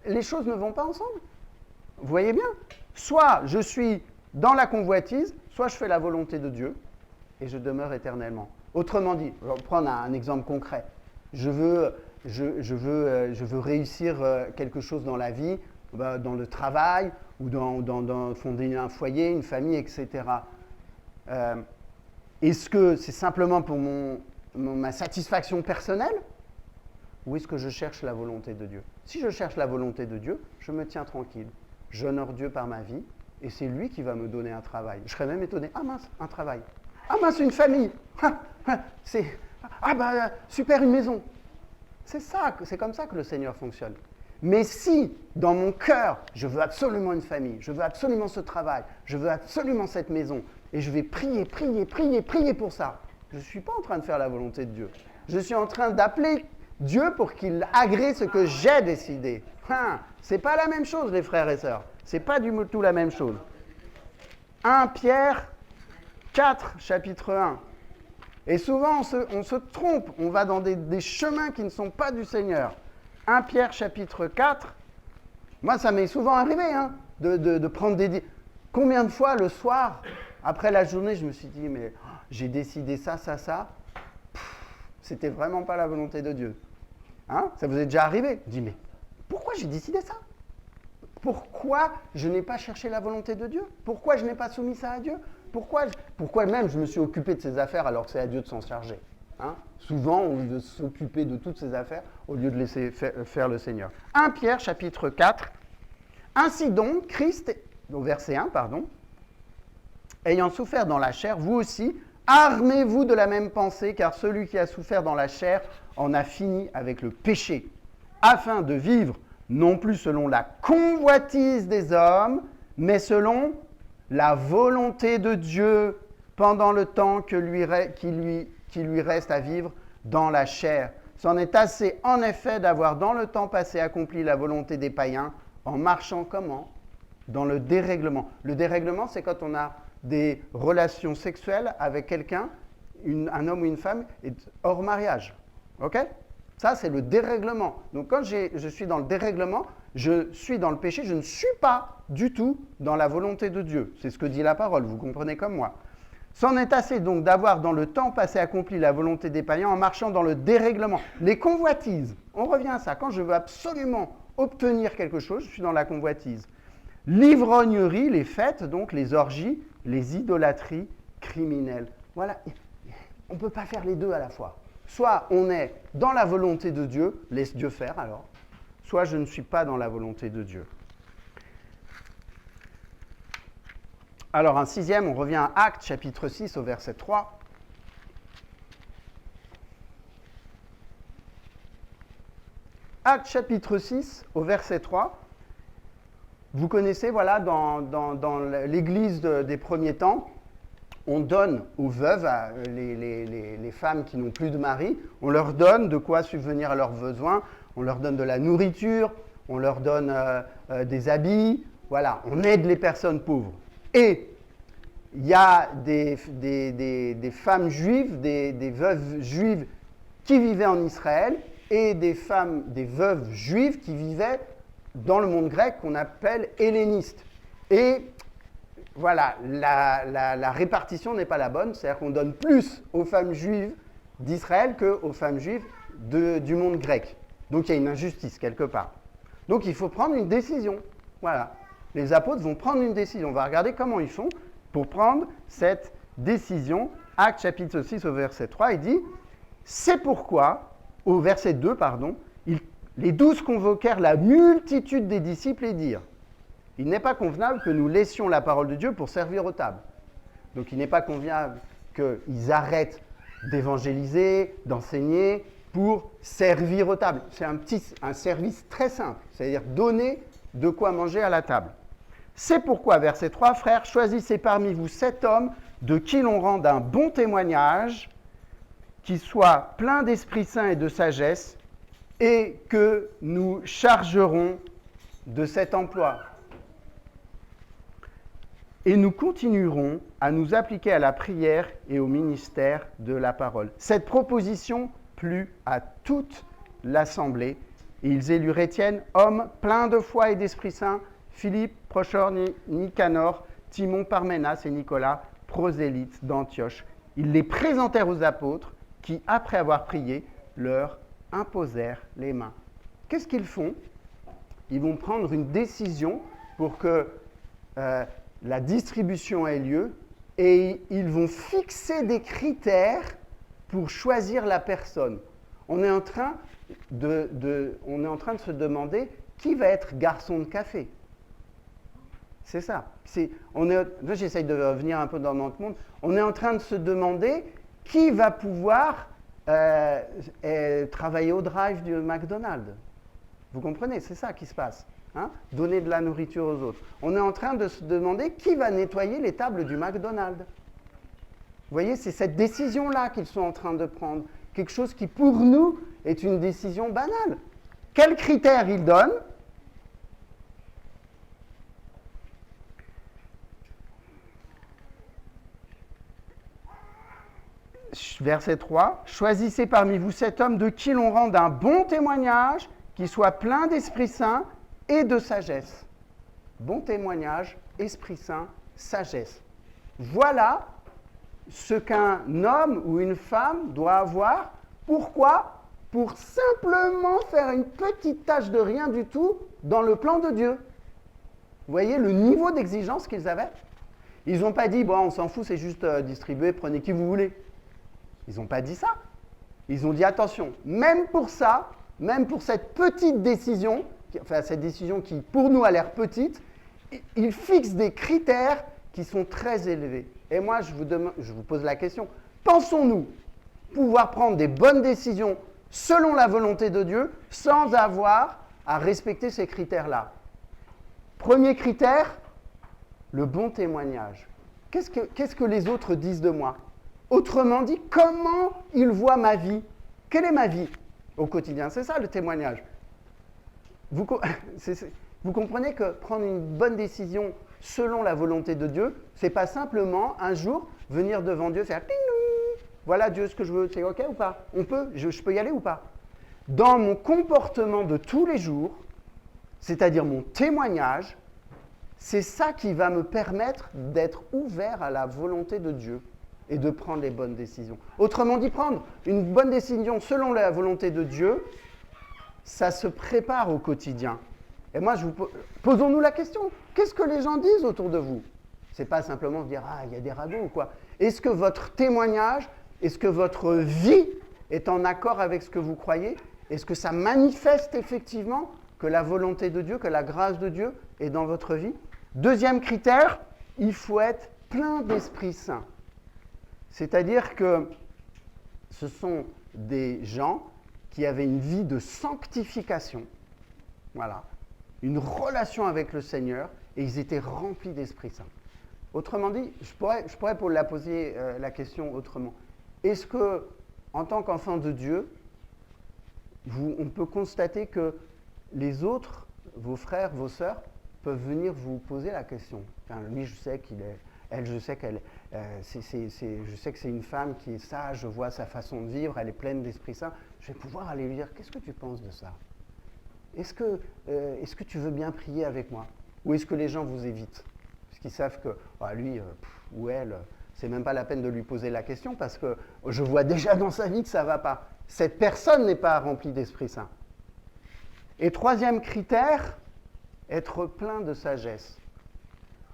Les choses ne vont pas ensemble. Vous voyez bien? Soit je suis dans la convoitise, soit je fais la volonté de Dieu et je demeure éternellement. Autrement dit, je vais prendre un exemple concret. Je veux je veux réussir quelque chose dans la vie, dans le travail, ou dans fonder un foyer, une famille, etc. Est-ce que c'est simplement pour ma satisfaction personnelle, ou est-ce que je cherche la volonté de Dieu? Si je cherche la volonté de Dieu, je me tiens tranquille. J'honore Dieu par ma vie, et c'est lui qui va me donner un travail. Je serais même étonné. Ah mince, un travail. Ah mince, une famille. Super, une maison. C'est comme ça que le Seigneur fonctionne. Mais si, dans mon cœur, je veux absolument une famille, je veux absolument ce travail, je veux absolument cette maison, et je vais prier pour ça, je ne suis pas en train de faire la volonté de Dieu. Je suis en train d'appeler Dieu pour qu'il agrée ce que j'ai décidé. C'est pas la même chose, les frères et sœurs. C'est pas du tout la même chose. 1 Pierre 4, chapitre 1. Et souvent, on se trompe, on va dans des chemins qui ne sont pas du Seigneur. 1 Pierre, chapitre 4. Moi, ça m'est souvent arrivé de prendre des... Combien de fois, le soir, après la journée, je me suis dit, mais j'ai décidé ça. C'était vraiment pas la volonté de Dieu. Ça vous est déjà arrivé? Je dis, mais pourquoi j'ai décidé ça? Pourquoi je n'ai pas cherché la volonté de Dieu? Pourquoi je n'ai pas soumis ça à Dieu? Pourquoi même je me suis occupé de ces affaires alors que c'est à Dieu de s'en charger? Souvent, on veut s'occuper de toutes ces affaires au lieu de laisser faire le Seigneur. 1 Pierre, chapitre 4. Ainsi donc, Christ, au verset 1, ayant souffert dans la chair, vous aussi, armez-vous de la même pensée, car celui qui a souffert dans la chair en a fini avec le péché, afin de vivre non plus selon la convoitise des hommes, mais selon la volonté de Dieu pendant le temps qui lui reste à vivre dans la chair. C'en est assez, en effet, d'avoir dans le temps passé accompli la volonté des païens en marchant comment? Dans le dérèglement. Le dérèglement, c'est quand on a des relations sexuelles avec quelqu'un, un homme ou une femme, hors mariage. OK? Ça, c'est le dérèglement. Donc, quand je suis dans le dérèglement, je suis dans le péché, je ne suis pas du tout dans la volonté de Dieu. C'est ce que dit la parole, vous comprenez comme moi. C'en est assez donc d'avoir dans le temps passé accompli la volonté des païens en marchant dans le dérèglement. Les convoitises, on revient à ça. Quand je veux absolument obtenir quelque chose, je suis dans la convoitise. L'ivrognerie, les fêtes, donc les orgies, les idolâtries criminelles. Voilà, on ne peut pas faire les deux à la fois. Soit on est dans la volonté de Dieu, laisse Dieu faire alors, soit je ne suis pas dans la volonté de Dieu. Alors un sixième, on revient à Actes, chapitre 6, au verset 3. Actes, chapitre 6, au verset 3. Vous connaissez, voilà, dans l'église des premiers temps, on donne aux veuves, les femmes qui n'ont plus de mari, on leur donne de quoi subvenir à leurs besoins, on leur donne de la nourriture, on leur donne des habits, voilà, on aide les personnes pauvres. Et il y a des femmes juives, des veuves juives qui vivaient en Israël et des veuves juives qui vivaient dans le monde grec qu'on appelle helléniste. Et voilà, la répartition n'est pas la bonne, c'est-à-dire qu'on donne plus aux femmes juives d'Israël qu'aux femmes juives du monde grec. Donc il y a une injustice quelque part. Donc il faut prendre une décision. Voilà, les apôtres vont prendre une décision. On va regarder comment ils font pour prendre cette décision. Actes chapitre 6 au verset 3, il dit « C'est pourquoi, au verset 2, les 12 convoquèrent la multitude des disciples et dirent « Il n'est pas convenable que nous laissions la parole de Dieu pour servir aux tables. » Donc il n'est pas convenable qu'ils arrêtent d'évangéliser, d'enseigner pour servir aux tables. C'est un service très simple, c'est-à-dire donner de quoi manger à la table. C'est pourquoi, verset 3, frères, choisissez parmi vous 7 hommes de qui l'on rende un bon témoignage, qui soit plein d'Esprit Saint et de sagesse, et que nous chargerons de cet emploi. Et nous continuerons à nous appliquer à la prière et au ministère de la parole. Cette proposition plut à toute l'assemblée, et ils élurent Étienne, homme plein de foi et d'Esprit Saint, Philippe, Prochor, Nicanor, Timon, Parménas et Nicolas, prosélytes d'Antioche. Ils les présentèrent aux apôtres qui, après avoir prié, leur imposèrent les mains. Qu'est-ce qu'ils font? Ils vont prendre une décision pour que la distribution ait lieu et ils vont fixer des critères pour choisir la personne. On est en train de se demander qui va être garçon de café. C'est ça. Là, j'essaye de revenir un peu dans notre monde. On est en train de se demander qui va pouvoir travailler au drive du McDonald's. Vous comprenez? C'est ça qui se passe. Hein? Donner de la nourriture aux autres. On est en train de se demander qui va nettoyer les tables du McDonald's. Vous voyez, c'est cette décision-là qu'ils sont en train de prendre. Quelque chose qui, pour nous, est une décision banale. Quels critères ils donnent? Verset 3. « Choisissez parmi vous cet homme de qui l'on rende un bon témoignage, qui soit plein d'Esprit Saint et de sagesse. » Bon témoignage, Esprit Saint, sagesse. Voilà ce qu'un homme ou une femme doit avoir. Pourquoi? Pour simplement faire une petite tâche de rien du tout dans le plan de Dieu. Vous voyez le niveau d'exigence qu'ils avaient? Ils n'ont pas dit, bon, on s'en fout, c'est juste distribuer, prenez qui vous voulez. Ils n'ont pas dit ça. Ils ont dit, attention, même pour ça, même pour cette petite décision, enfin cette décision qui pour nous a l'air petite, ils fixent des critères qui sont très élevés. Et moi, je vous pose la question, pensons-nous pouvoir prendre des bonnes décisions selon la volonté de Dieu sans avoir à respecter ces critères-là? Premier critère, le bon témoignage. Qu'est-ce que les autres disent de moi? Autrement dit, comment ils voient ma vie? Quelle est ma vie au quotidien? C'est ça le témoignage. Vous comprenez que prendre une bonne décision selon la volonté de Dieu, c'est pas simplement un jour venir devant Dieu faire ting-dong, voilà Dieu ce que je veux, c'est ok ou pas? On peut, je peux y aller ou pas? Dans mon comportement de tous les jours, c'est-à-dire mon témoignage, c'est ça qui va me permettre d'être ouvert à la volonté de Dieu et de prendre les bonnes décisions. Autrement dit, prendre une bonne décision selon la volonté de Dieu, ça se prépare au quotidien. Et moi, posons-nous la question, qu'est-ce que les gens disent autour de vous? C'est pas simplement se dire, ah, il y a des ragots ou quoi. Est-ce que votre témoignage, est-ce que votre vie est en accord avec ce que vous croyez? Est-ce que ça manifeste effectivement que la volonté de Dieu, que la grâce de Dieu est dans votre vie? Deuxième critère, il faut être plein d'Esprit Saint. C'est-à-dire que ce sont des gens qui avaient une vie de sanctification, voilà, une relation avec le Seigneur, et ils étaient remplis d'Esprit Saint. Autrement dit, je pourrais pour la poser la question autrement. Est-ce que, en tant qu'enfant de Dieu, on peut constater que les autres, vos frères, vos sœurs, peuvent venir vous poser la question? Enfin, lui, je sais qu'il est... Elle, je sais je sais que c'est une femme qui est sage, je vois sa façon de vivre, elle est pleine d'Esprit Saint. Je vais pouvoir aller lui dire, qu'est-ce que tu penses de ça? Est-ce que tu veux bien prier avec moi? Ou est-ce que les gens vous évitent? Parce qu'ils savent que lui ou elle, c'est même pas la peine de lui poser la question parce que je vois déjà dans sa vie que ça ne va pas. Cette personne n'est pas remplie d'Esprit Saint. Et troisième critère, être plein de sagesse.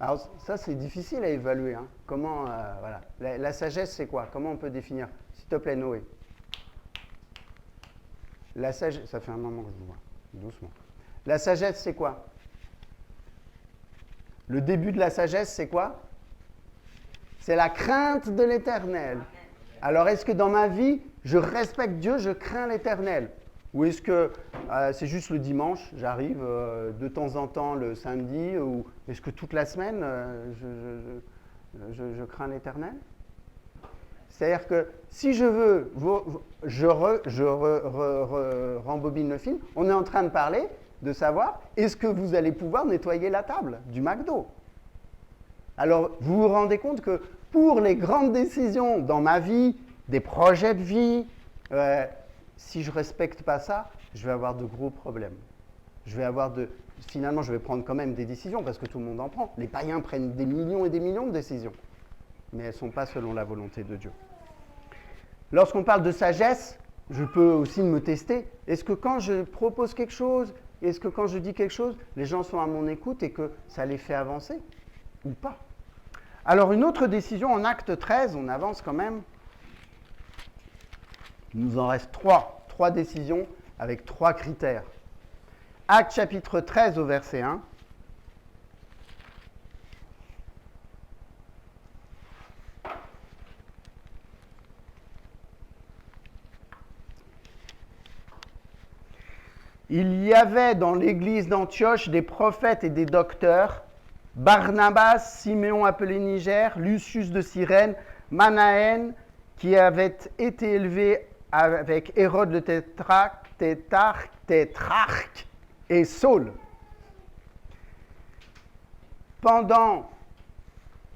Alors ça, c'est difficile à évaluer. Hein. Comment, voilà. La sagesse, c'est quoi? Comment on peut définir? S'il te plaît, Noé. La sagesse, ça fait un moment que je vous vois. Doucement. La sagesse, c'est quoi? Le début de la sagesse, c'est quoi? C'est la crainte de l'Éternel. Alors, est-ce que dans ma vie, je respecte Dieu, je crains l'Éternel? Ou est-ce que c'est juste le dimanche, j'arrive de temps en temps le samedi, ou est-ce que toute la semaine, je crains l'Éternel? C'est-à-dire que si je veux, rembobine le film, on est en train de parler de savoir, est-ce que vous allez pouvoir nettoyer la table du McDo? Alors, vous vous rendez compte que pour les grandes décisions dans ma vie, des projets de vie, si je ne respecte pas ça, je vais avoir de gros problèmes. Finalement, je vais prendre quand même des décisions parce que tout le monde en prend. Les païens prennent des millions et des millions de décisions, mais elles ne sont pas selon la volonté de Dieu. Lorsqu'on parle de sagesse, je peux aussi me tester. Est-ce que quand je propose quelque chose, est-ce que quand je dis quelque chose, les gens sont à mon écoute et que ça les fait avancer ou pas? Alors une autre décision en acte 13, on avance quand même. Il nous en reste 3 décisions avec 3 critères. Acte chapitre 13 au verset 1. Il y avait dans l'église d'Antioche des prophètes et des docteurs, Barnabas, Siméon appelé Niger, Lucius de Cyrène, Manaën, qui avait été élevé avec Hérode le tétrarque et Saul. Pendant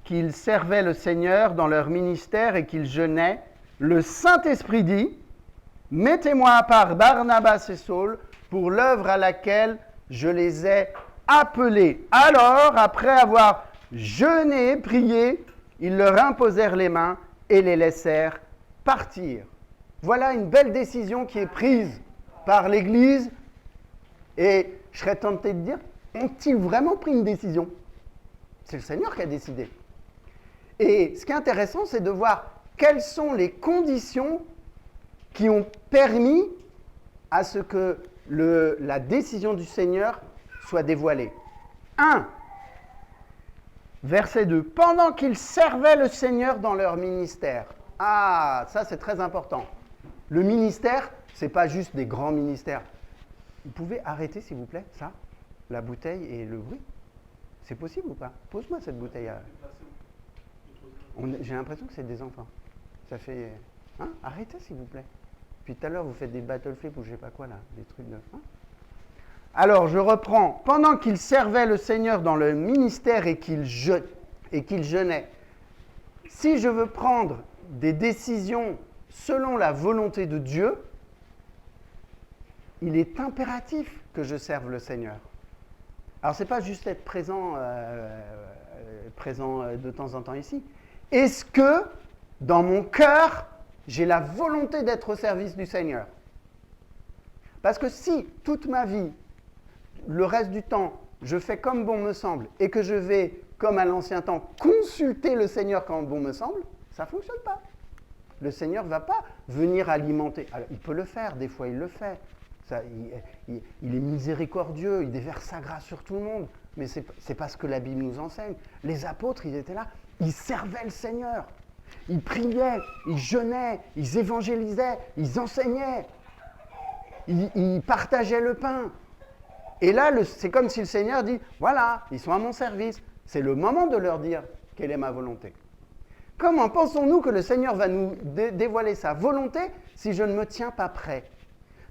qu'ils servaient le Seigneur dans leur ministère et qu'ils jeûnaient, le Saint-Esprit dit, « Mettez-moi à part Barnabas et Saul pour l'œuvre à laquelle je les ai appelés. » Alors, après avoir jeûné et prié, ils leur imposèrent les mains et les laissèrent partir. Voilà une belle décision qui est prise par l'Église. Et je serais tenté de dire, ont-ils vraiment pris une décision? C'est le Seigneur qui a décidé. Et ce qui est intéressant, c'est de voir quelles sont les conditions qui ont permis à ce que la décision du Seigneur soit dévoilée. 1. Verset 2. Pendant qu'ils servaient le Seigneur dans leur ministère. Ah, ça c'est très important. Le ministère, ce n'est pas juste des grands ministères. Vous pouvez arrêter, s'il vous plaît, ça, la bouteille et le bruit? C'est possible ou pas? Pose-moi cette bouteille. J'ai l'impression que c'est des enfants. Ça fait... Hein? Arrêtez, s'il vous plaît. Puis tout à l'heure, vous faites des battle flips ou je ne sais pas quoi, là, des trucs de... Hein? Alors, je reprends. Pendant qu'ils servaient le Seigneur dans le ministère et qu'ils jeûnaient, si je veux prendre des décisions selon la volonté de Dieu, il est impératif que je serve le Seigneur. Alors, ce n'est pas juste être présent de temps en temps ici. Est-ce que, dans mon cœur, j'ai la volonté d'être au service du Seigneur? Parce que si, toute ma vie, le reste du temps, je fais comme bon me semble, et que je vais, comme à l'ancien temps, consulter le Seigneur quand bon me semble, ça ne fonctionne pas. Le Seigneur ne va pas venir alimenter. Alors, il peut le faire, des fois il le fait. Ça, il est miséricordieux, il déverse sa grâce sur tout le monde. Mais ce n'est pas ce que la Bible nous enseigne. Les apôtres, ils étaient là, ils servaient le Seigneur. Ils priaient, ils jeûnaient, ils évangélisaient, ils enseignaient. Ils partageaient le pain. Et là, c'est comme si le Seigneur dit, voilà, ils sont à mon service. C'est le moment de leur dire quelle est ma volonté. Comment pensons-nous que le Seigneur va nous dévoiler sa volonté si je ne me tiens pas prêt?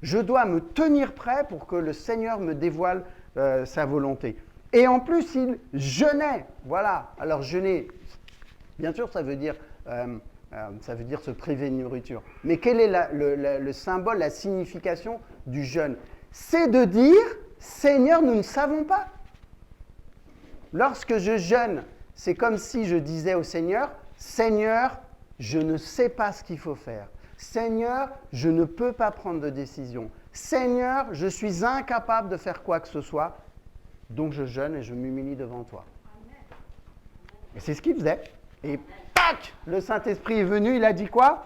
Je dois me tenir prêt pour que le Seigneur me dévoile sa volonté. Et en plus, il jeûnait. Voilà. Alors, jeûner, bien sûr, ça veut dire se priver de nourriture. Mais quel est le symbole, la signification du jeûne? C'est de dire, Seigneur, nous ne savons pas. Lorsque je jeûne, c'est comme si je disais au Seigneur, Seigneur, je ne sais pas ce qu'il faut faire. Seigneur, je ne peux pas prendre de décision. Seigneur, je suis incapable de faire quoi que ce soit. Donc je jeûne et je m'humilie devant toi. Et c'est ce qu'il faisait. Et tac, le Saint-Esprit est venu, il a dit quoi?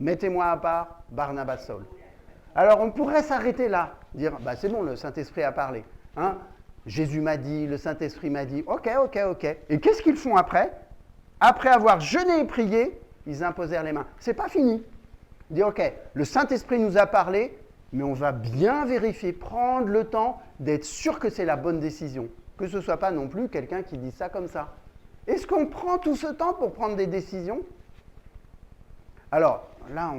Mettez-moi à part Barnabas Saul. Alors on pourrait s'arrêter là, dire, bah c'est bon, le Saint-Esprit a parlé. Hein? Jésus m'a dit, le Saint-Esprit m'a dit, ok. Et qu'est-ce qu'ils font après? Après avoir jeûné et prié, ils imposèrent les mains. C'est pas fini. Ils disent, ok, le Saint-Esprit nous a parlé, mais on va bien vérifier, prendre le temps d'être sûr que c'est la bonne décision. Que ce ne soit pas non plus quelqu'un qui dit ça comme ça. Est-ce qu'on prend tout ce temps pour prendre des décisions? Alors, là,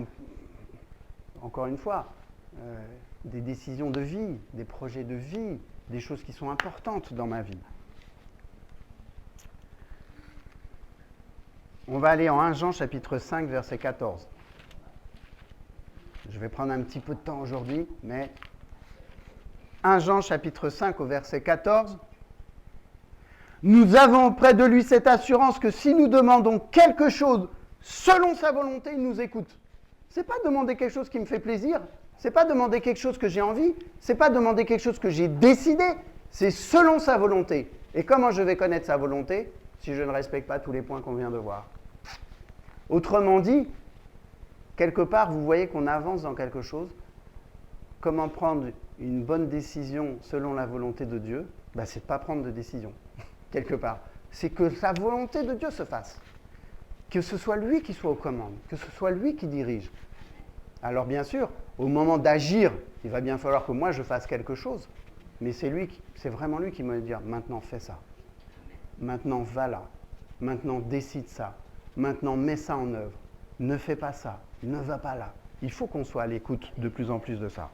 encore une fois, des décisions de vie, des projets de vie, des choses qui sont importantes dans ma vie. On va aller en 1 Jean chapitre 5, verset 14. Je vais prendre un petit peu de temps aujourd'hui, mais 1 Jean chapitre 5 au verset 14. Nous avons auprès de lui cette assurance que si nous demandons quelque chose selon sa volonté, il nous écoute. c'est pas demander quelque chose qui me fait plaisir, c'est pas demander quelque chose que j'ai envie, c'est pas demander quelque chose que j'ai décidé, c'est selon sa volonté. Et comment je vais connaître sa volonté si je ne respecte pas tous les points qu'on vient de voir? Autrement dit, quelque part, vous voyez qu'on avance dans quelque chose. Comment prendre une bonne décision selon la volonté de Dieu? C'est de ne pas prendre de décision, quelque part. C'est que la volonté de Dieu se fasse. Que ce soit lui qui soit aux commandes, que ce soit lui qui dirige. Alors bien sûr, au moment d'agir, il va bien falloir que moi je fasse quelque chose. Mais c'est vraiment lui qui me dit, maintenant fais ça. Maintenant va là. Maintenant décide ça. Maintenant mets ça en œuvre. Ne fais pas ça. Ne va pas là. Il faut qu'on soit à l'écoute de plus en plus de ça.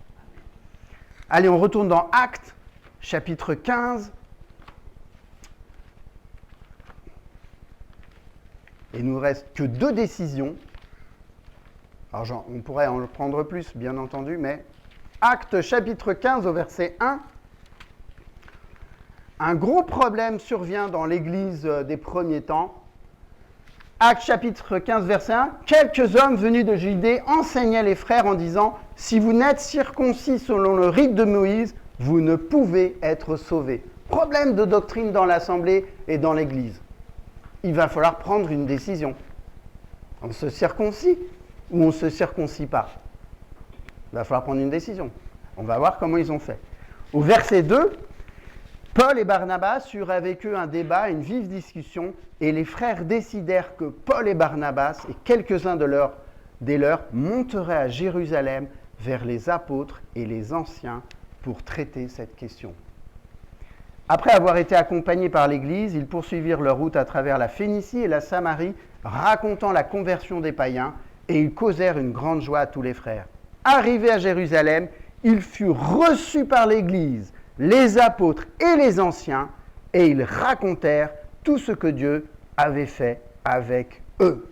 Allez, on retourne dans Actes, chapitre 15. Et il ne nous reste que 2 décisions. Alors, on pourrait en prendre plus, bien entendu, mais Actes, chapitre 15, au verset 1. Un gros problème survient dans l'Église des premiers temps. Actes, chapitre 15, verset 1. Quelques hommes venus de Judée enseignaient les frères en disant « Si vous n'êtes circoncis selon le rite de Moïse, vous ne pouvez être sauvés. » Problème de doctrine dans l'Assemblée et dans l'Église. Il va falloir prendre une décision. On se circoncis ou on ne se circoncis pas? Il va falloir prendre une décision. On va voir comment ils ont fait. Au verset 2, Paul et Barnabas eurent avec eux un débat, une vive discussion, et les frères décidèrent que Paul et Barnabas et quelques-uns des leurs monteraient à Jérusalem vers les apôtres et les anciens pour traiter cette question. Après avoir été accompagnés par l'Église, ils poursuivirent leur route à travers la Phénicie et la Samarie, racontant la conversion des païens, et ils causèrent une grande joie à tous les frères. Arrivés à Jérusalem, ils furent reçus par l'Église, les apôtres et les anciens, et ils racontèrent tout ce que Dieu avait fait avec eux.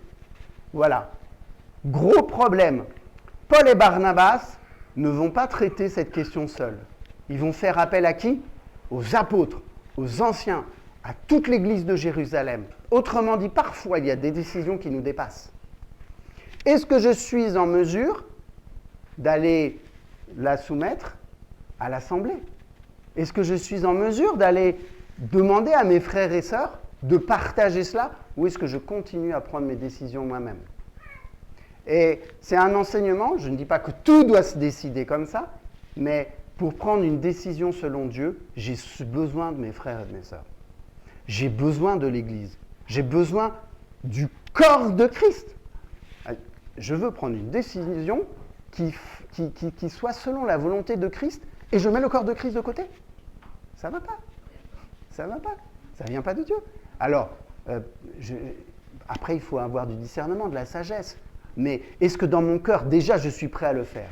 Voilà. Gros problème. Paul et Barnabas ne vont pas traiter cette question seuls. Ils vont faire appel à qui? Aux apôtres, aux anciens, à toute l'Église de Jérusalem. Autrement dit, parfois, il y a des décisions qui nous dépassent. Est-ce que je suis en mesure d'aller la soumettre à l'Assemblée? Est-ce que je suis en mesure d'aller demander à mes frères et sœurs de partager cela? Ou est-ce que je continue à prendre mes décisions moi-même? Et c'est un enseignement, je ne dis pas que tout doit se décider comme ça, mais pour prendre une décision selon Dieu, j'ai besoin de mes frères et de mes sœurs. J'ai besoin de l'Église. J'ai besoin du corps de Christ. Je veux prendre une décision qui soit selon la volonté de Christ et je mets le corps de Christ de côté. Ça ne va pas. Ça ne va pas. Ça ne vient pas de Dieu. Alors, après, il faut avoir du discernement, de la sagesse. Mais est-ce que dans mon cœur, déjà, je suis prêt à le faire?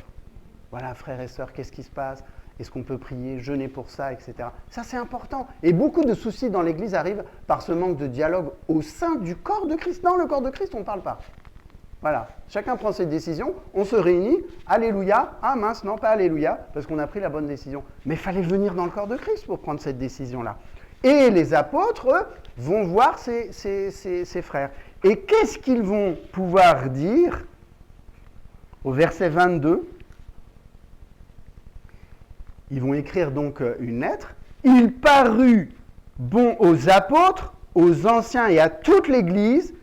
Voilà, frères et sœurs, qu'est-ce qui se passe? Est-ce qu'on peut prier, jeûner pour ça, etc. Ça, c'est important. Et beaucoup de soucis dans l'Église arrivent par ce manque de dialogue au sein du corps de Christ. Dans le corps de Christ, on ne parle pas. Voilà, chacun prend ses décisions, on se réunit, alléluia, ah mince, non, pas alléluia, parce qu'on a pris la bonne décision. Mais il fallait venir dans le corps de Christ pour prendre cette décision-là. Et les apôtres, eux, vont voir ses frères. Et qu'est-ce qu'ils vont pouvoir dire au verset 22? Ils vont écrire donc une lettre. Il parut bon aux apôtres, aux anciens et à toute l'Église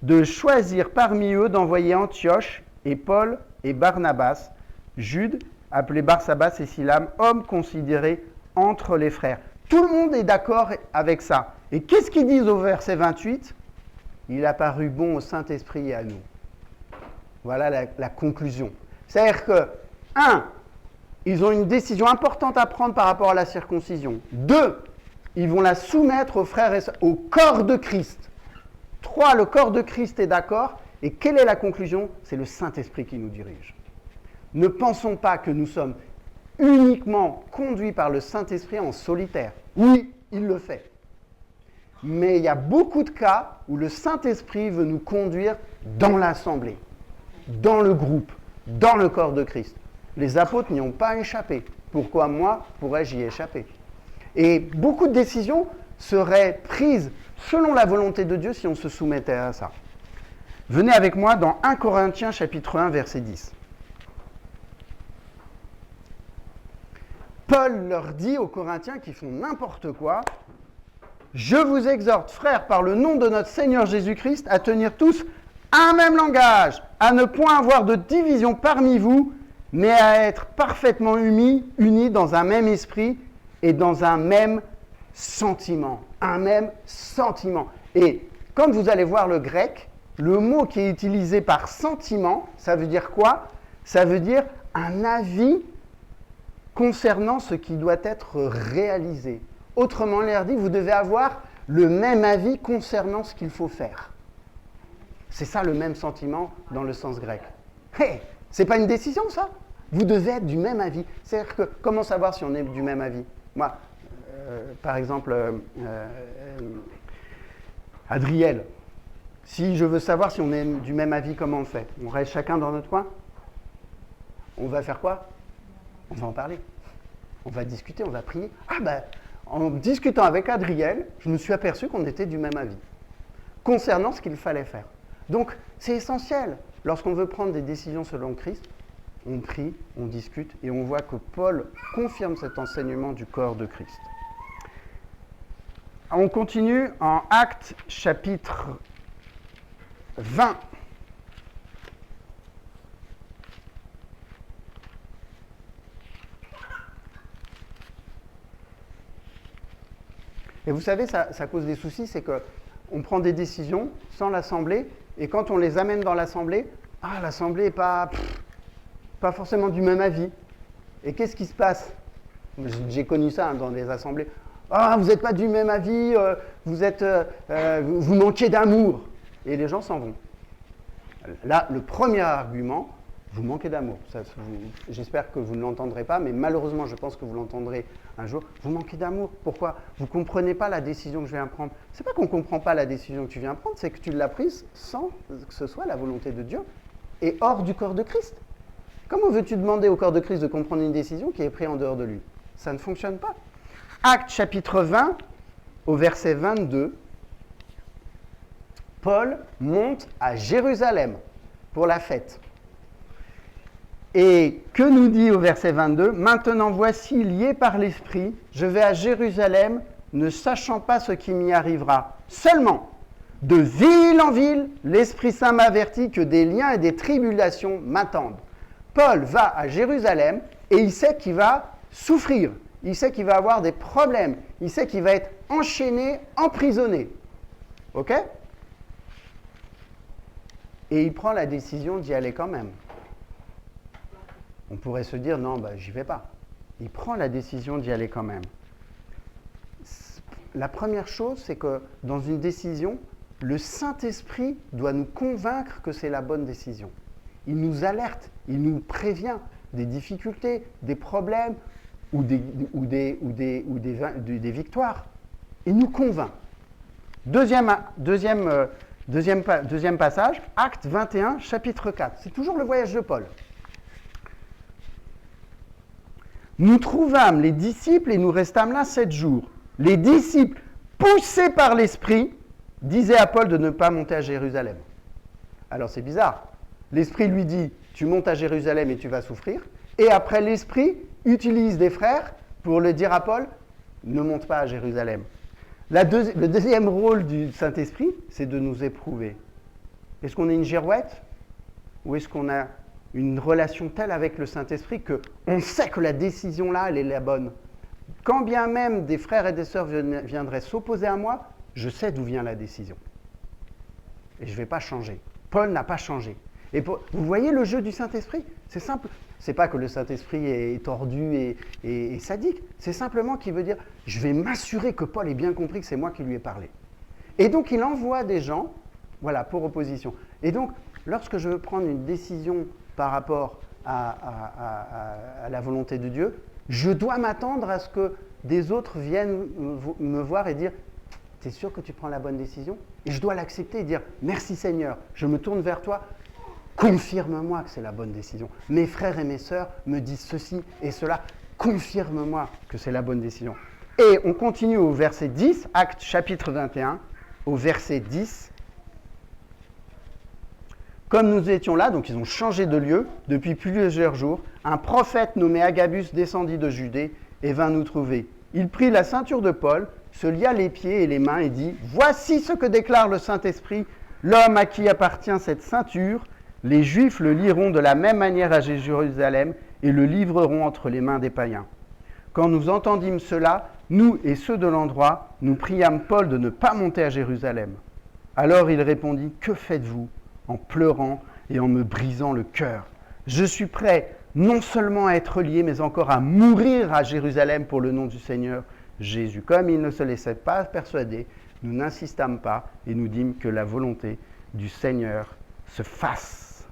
de choisir parmi eux d'envoyer Antioche et Paul et Barnabas, Jude, appelé Barsabas et Silam, hommes considérés entre les frères. Tout le monde est d'accord avec ça. Et qu'est-ce qu'ils disent au verset 28? Il a paru bon au Saint-Esprit et à nous. Voilà la conclusion. C'est-à-dire que, 1, ils ont une décision importante à prendre par rapport à la circoncision. 2, ils vont la soumettre aux frères et sœurs, au corps de Christ. 3, le corps de Christ est d'accord. Et quelle est la conclusion? C'est le Saint-Esprit qui nous dirige. Ne pensons pas que nous sommes uniquement conduits par le Saint-Esprit en solitaire. Oui, il le fait. Mais il y a beaucoup de cas où le Saint-Esprit veut nous conduire dans l'assemblée, dans le groupe, dans le corps de Christ. Les apôtres n'y ont pas échappé. Pourquoi moi pourrais-je y échapper? Et beaucoup de décisions seraient prises selon la volonté de Dieu si on se soumettait à ça. Venez avec moi dans 1 Corinthiens chapitre 1, verset 10. Paul leur dit aux Corinthiens qui font n'importe quoi, « Je vous exhorte, frères, par le nom de notre Seigneur Jésus-Christ, à tenir tous un même langage, à ne point avoir de division parmi vous, mais à être parfaitement unis dans un même esprit et dans un même sentiment. » Un même sentiment. Et quand vous allez voir le grec, le mot qui est utilisé par sentiment, ça veut dire quoi? Ça veut dire un avis concernant ce qui doit être réalisé. Autrement dit, vous devez avoir le même avis concernant ce qu'il faut faire. C'est ça le même sentiment dans le sens grec. Hey, c'est pas une décision ça? Vous devez être du même avis. C'est-à-dire que comment savoir si on est du même avis? Moi, par exemple, Adriel, si je veux savoir si on est du même avis, comment on fait? On reste chacun dans notre coin? On va faire quoi? On va en parler. On va discuter, on va prier. En discutant avec Adriel, je me suis aperçu qu'on était du même avis concernant ce qu'il fallait faire. Donc, c'est essentiel. Lorsqu'on veut prendre des décisions selon Christ, on prie, on discute, et on voit que Paul confirme cet enseignement du corps de Christ. On continue en Actes chapitre 20. Et vous savez, ça cause des soucis, c'est qu'on prend des décisions sans l'Assemblée, et quand on les amène dans l'Assemblée, l'Assemblée n'est pas forcément du même avis. Et qu'est-ce qui se passe? J'ai connu ça dans des assemblées. Vous n'êtes pas du même avis, vous manquez d'amour. Et les gens s'en vont. Là, le premier argument, vous manquez d'amour. J'espère que vous ne l'entendrez pas, mais malheureusement, je pense que vous l'entendrez un jour. Vous manquez d'amour. Pourquoi? Vous ne comprenez pas la décision que je viens prendre. Ce n'est pas qu'on ne comprend pas la décision que tu viens prendre, c'est que tu l'as prise sans que ce soit la volonté de Dieu et hors du corps de Christ. Comment veux-tu demander au corps de Christ de comprendre une décision qui est prise en dehors de lui? Ça ne fonctionne pas. Actes chapitre 20, au verset 22, Paul monte à Jérusalem pour la fête. Et que nous dit au verset 22 ? Maintenant voici, lié par l'Esprit, je vais à Jérusalem, ne sachant pas ce qui m'y arrivera. Seulement, de ville en ville, l'Esprit Saint m'avertit que des liens et des tribulations m'attendent. Paul va à Jérusalem et il sait qu'il va souffrir, il sait qu'il va avoir des problèmes, il sait qu'il va être enchaîné, emprisonné. Ok ? Et il prend la décision d'y aller quand même. On pourrait se dire, non, j'y vais pas. Il prend la décision d'y aller quand même. La première chose, c'est que dans une décision, le Saint-Esprit doit nous convaincre que c'est la bonne décision. Il nous alerte, il nous prévient des difficultés, des problèmes ou des victoires. Il nous convainc. Deuxième passage, Actes 21, chapitre 4. C'est toujours le voyage de Paul. Nous trouvâmes les disciples et nous restâmes là 7 jours. Les disciples, poussés par l'Esprit, disaient à Paul de ne pas monter à Jérusalem. Alors c'est bizarre. L'Esprit lui dit, tu montes à Jérusalem et tu vas souffrir. Et après, l'Esprit utilise des frères pour le dire à Paul, ne monte pas à Jérusalem. Le deuxième rôle du Saint-Esprit, c'est de nous éprouver. Est-ce qu'on est une girouette? Ou est-ce qu'on a une relation telle avec le Saint-Esprit qu'on sait que la décision là, elle est la bonne? Quand bien même des frères et des sœurs viendraient s'opposer à moi, je sais d'où vient la décision. Et je ne vais pas changer. Paul n'a pas changé. Et vous voyez le jeu du Saint-Esprit? C'est simple. C'est pas que le Saint-Esprit est tordu et sadique. C'est simplement qu'il veut dire, je vais m'assurer que Paul ait bien compris que c'est moi qui lui ai parlé. Et donc, il envoie des gens, pour opposition. Et donc, lorsque je veux prendre une décision par rapport à la volonté de Dieu, je dois m'attendre à ce que des autres viennent me voir et dire, tu es sûr que tu prends la bonne décision? Et je dois l'accepter et dire, merci Seigneur, je me tourne vers toi, confirme-moi que c'est la bonne décision. Mes frères et mes sœurs me disent ceci et cela, confirme-moi que c'est la bonne décision. Et on continue au verset 10, Actes chapitre 21, au verset 10. Comme nous étions là, donc ils ont changé de lieu, depuis plusieurs jours, un prophète nommé Agabus descendit de Judée et vint nous trouver. Il prit la ceinture de Paul, se lia les pieds et les mains et dit « Voici ce que déclare le Saint-Esprit, l'homme à qui appartient cette ceinture. Les Juifs le liront de la même manière à Jérusalem et le livreront entre les mains des païens. » Quand nous entendîmes cela, nous et ceux de l'endroit, nous priâmes Paul de ne pas monter à Jérusalem. Alors il répondit « Que faites-vous » en pleurant et en me brisant le cœur. Je suis prêt non seulement à être lié, mais encore à mourir à Jérusalem pour le nom du Seigneur Jésus. Comme il ne se laissait pas persuader, nous n'insistâmes pas et nous dîmes que la volonté du Seigneur se fasse.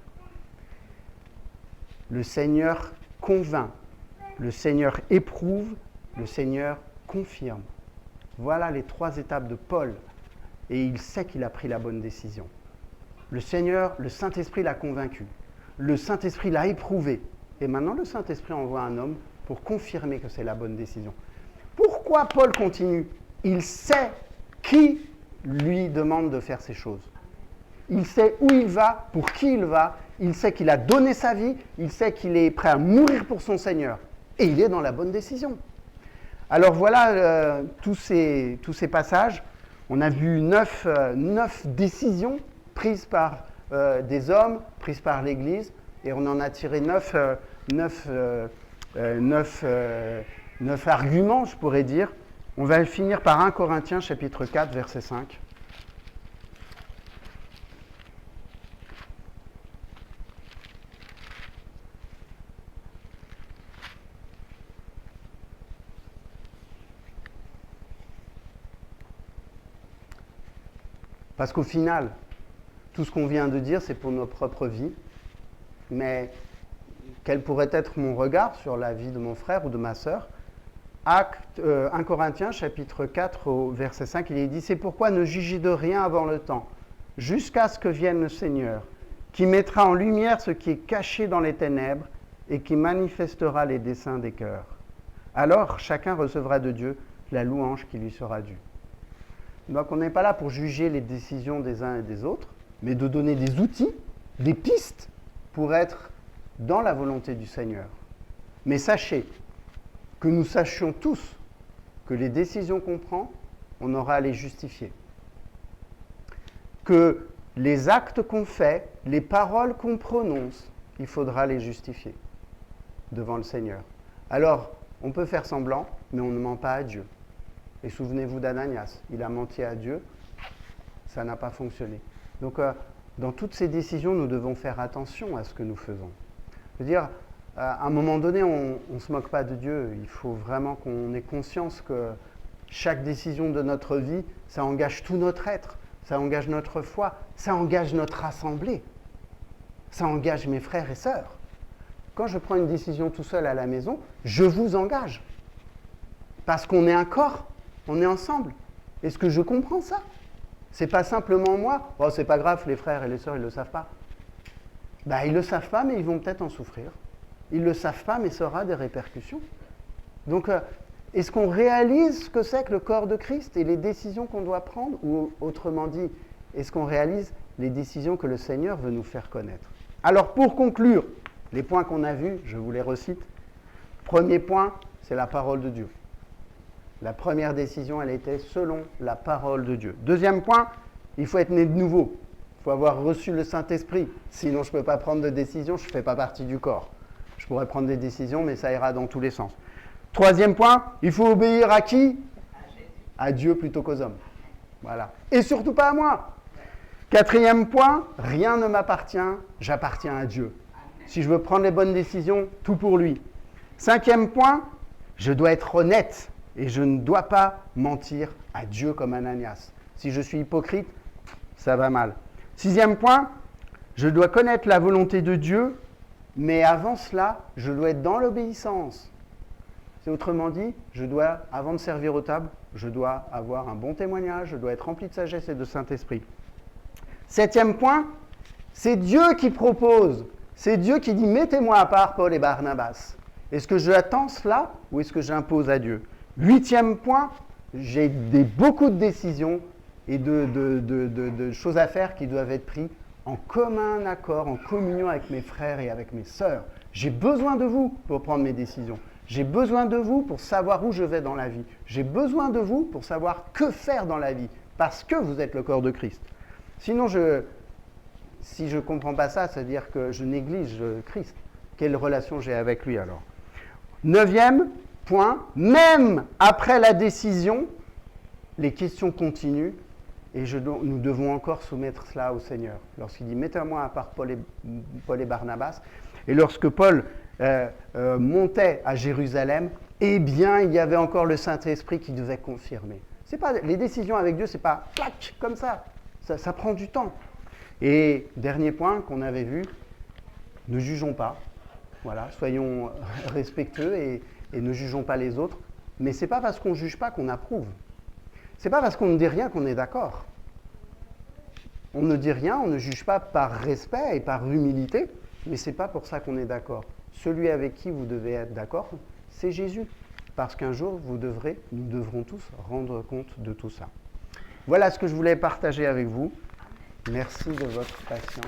Le Seigneur convainc, le Seigneur éprouve, le Seigneur confirme. Voilà les 3 étapes de Paul. Et il sait qu'il a pris la bonne décision. Le Seigneur, le Saint-Esprit l'a convaincu. Le Saint-Esprit l'a éprouvé. Et maintenant, le Saint-Esprit envoie un homme pour confirmer que c'est la bonne décision. Pourquoi Paul continue ? Il sait qui lui demande de faire ces choses. Il sait où il va, pour qui il va. Il sait qu'il a donné sa vie. Il sait qu'il est prêt à mourir pour son Seigneur. Et il est dans la bonne décision. Alors voilà tous ces passages. On a vu 9 décisions prises par des hommes, prises par l'Église, et on en a tiré 9 arguments, je pourrais dire. On va finir par 1 Corinthiens, chapitre 4, verset 5. Parce qu'au final, tout ce qu'on vient de dire, c'est pour notre propre vie. Mais quel pourrait être mon regard sur la vie de mon frère ou de ma sœur ? 1 Corinthiens, chapitre 4, au verset 5, il est dit « C'est pourquoi ne jugez de rien avant le temps, jusqu'à ce que vienne le Seigneur, qui mettra en lumière ce qui est caché dans les ténèbres et qui manifestera les desseins des cœurs. Alors chacun recevra de Dieu la louange qui lui sera due. » Donc on n'est pas là pour juger les décisions des uns et des autres, mais de donner des outils, des pistes pour être dans la volonté du Seigneur. Mais sachez que nous sachions tous que les décisions qu'on prend, on aura à les justifier. Que les actes qu'on fait, les paroles qu'on prononce, il faudra les justifier devant le Seigneur. Alors, on peut faire semblant, mais on ne ment pas à Dieu. Et souvenez-vous d'Ananias, il a menti à Dieu, ça n'a pas fonctionné. Donc, dans toutes ces décisions, nous devons faire attention à ce que nous faisons. Je veux dire, à un moment donné, on ne se moque pas de Dieu. Il faut vraiment qu'on ait conscience que chaque décision de notre vie, ça engage tout notre être, ça engage notre foi, ça engage notre assemblée, ça engage mes frères et sœurs. Quand je prends une décision tout seul à la maison, je vous engage. Parce qu'on est un corps. On est ensemble. Est-ce que je comprends ça ? C'est pas simplement moi. Oh, c'est pas grave, les frères et les sœurs, ils le savent pas. Ben, ils le savent pas, mais ils vont peut-être en souffrir. Ils le savent pas, mais ça aura des répercussions. Donc, est-ce qu'on réalise ce que c'est que le corps de Christ et les décisions qu'on doit prendre ? Ou autrement dit, est-ce qu'on réalise les décisions que le Seigneur veut nous faire connaître ? Alors, pour conclure, les points qu'on a vus, je vous les recite. Premier point, c'est la parole de Dieu. La première décision, elle était selon la parole de Dieu. Deuxième point, il faut être né de nouveau. Il faut avoir reçu le Saint-Esprit. Sinon, je ne peux pas prendre de décision, je ne fais pas partie du corps. Je pourrais prendre des décisions, mais ça ira dans tous les sens. Troisième point, il faut obéir à qui ? À Dieu plutôt qu'aux hommes. Voilà. Et surtout pas à moi. Quatrième point, rien ne m'appartient, j'appartiens à Dieu. Si je veux prendre les bonnes décisions, tout pour lui. Cinquième point, je dois être honnête. Et je ne dois pas mentir à Dieu comme Ananias. Si je suis hypocrite, ça va mal. Sixième point, je dois connaître la volonté de Dieu, mais avant cela, je dois être dans l'obéissance. C'est autrement dit, je dois, avant de servir aux tables, je dois avoir un bon témoignage, je dois être rempli de sagesse et de Saint-Esprit. Septième point, c'est Dieu qui propose. C'est Dieu qui dit « Mettez-moi à part Paul et Barnabas ». Est-ce que j'attends cela ou est-ce que j'impose à Dieu ? Huitième point, j'ai beaucoup de décisions et de choses à faire qui doivent être prises en commun accord, en communion avec mes frères et avec mes sœurs. J'ai besoin de vous pour prendre mes décisions. J'ai besoin de vous pour savoir où je vais dans la vie. J'ai besoin de vous pour savoir que faire dans la vie, parce que vous êtes le corps de Christ. Sinon, si je ne comprends pas ça, c'est-à-dire que je néglige Christ. Quelle relation j'ai avec lui alors? 9e point, même après la décision, les questions continuent et nous devons encore soumettre cela au Seigneur. Lorsqu'il dit « Mettez-moi à part Paul et Barnabas », et lorsque Paul montait à Jérusalem, eh bien, il y avait encore le Saint-Esprit qui devait confirmer. Les décisions avec Dieu, ce n'est pas clac, comme ça. Ça prend du temps. Et dernier point qu'on avait vu, ne jugeons pas. Voilà, soyons respectueux et ne jugeons pas les autres. Mais ce n'est pas parce qu'on ne juge pas qu'on approuve. Ce n'est pas parce qu'on ne dit rien qu'on est d'accord. On ne dit rien, on ne juge pas par respect et par humilité, mais ce n'est pas pour ça qu'on est d'accord. Celui avec qui vous devez être d'accord, c'est Jésus. Parce qu'un jour, nous devrons tous rendre compte de tout ça. Voilà ce que je voulais partager avec vous. Merci de votre patience.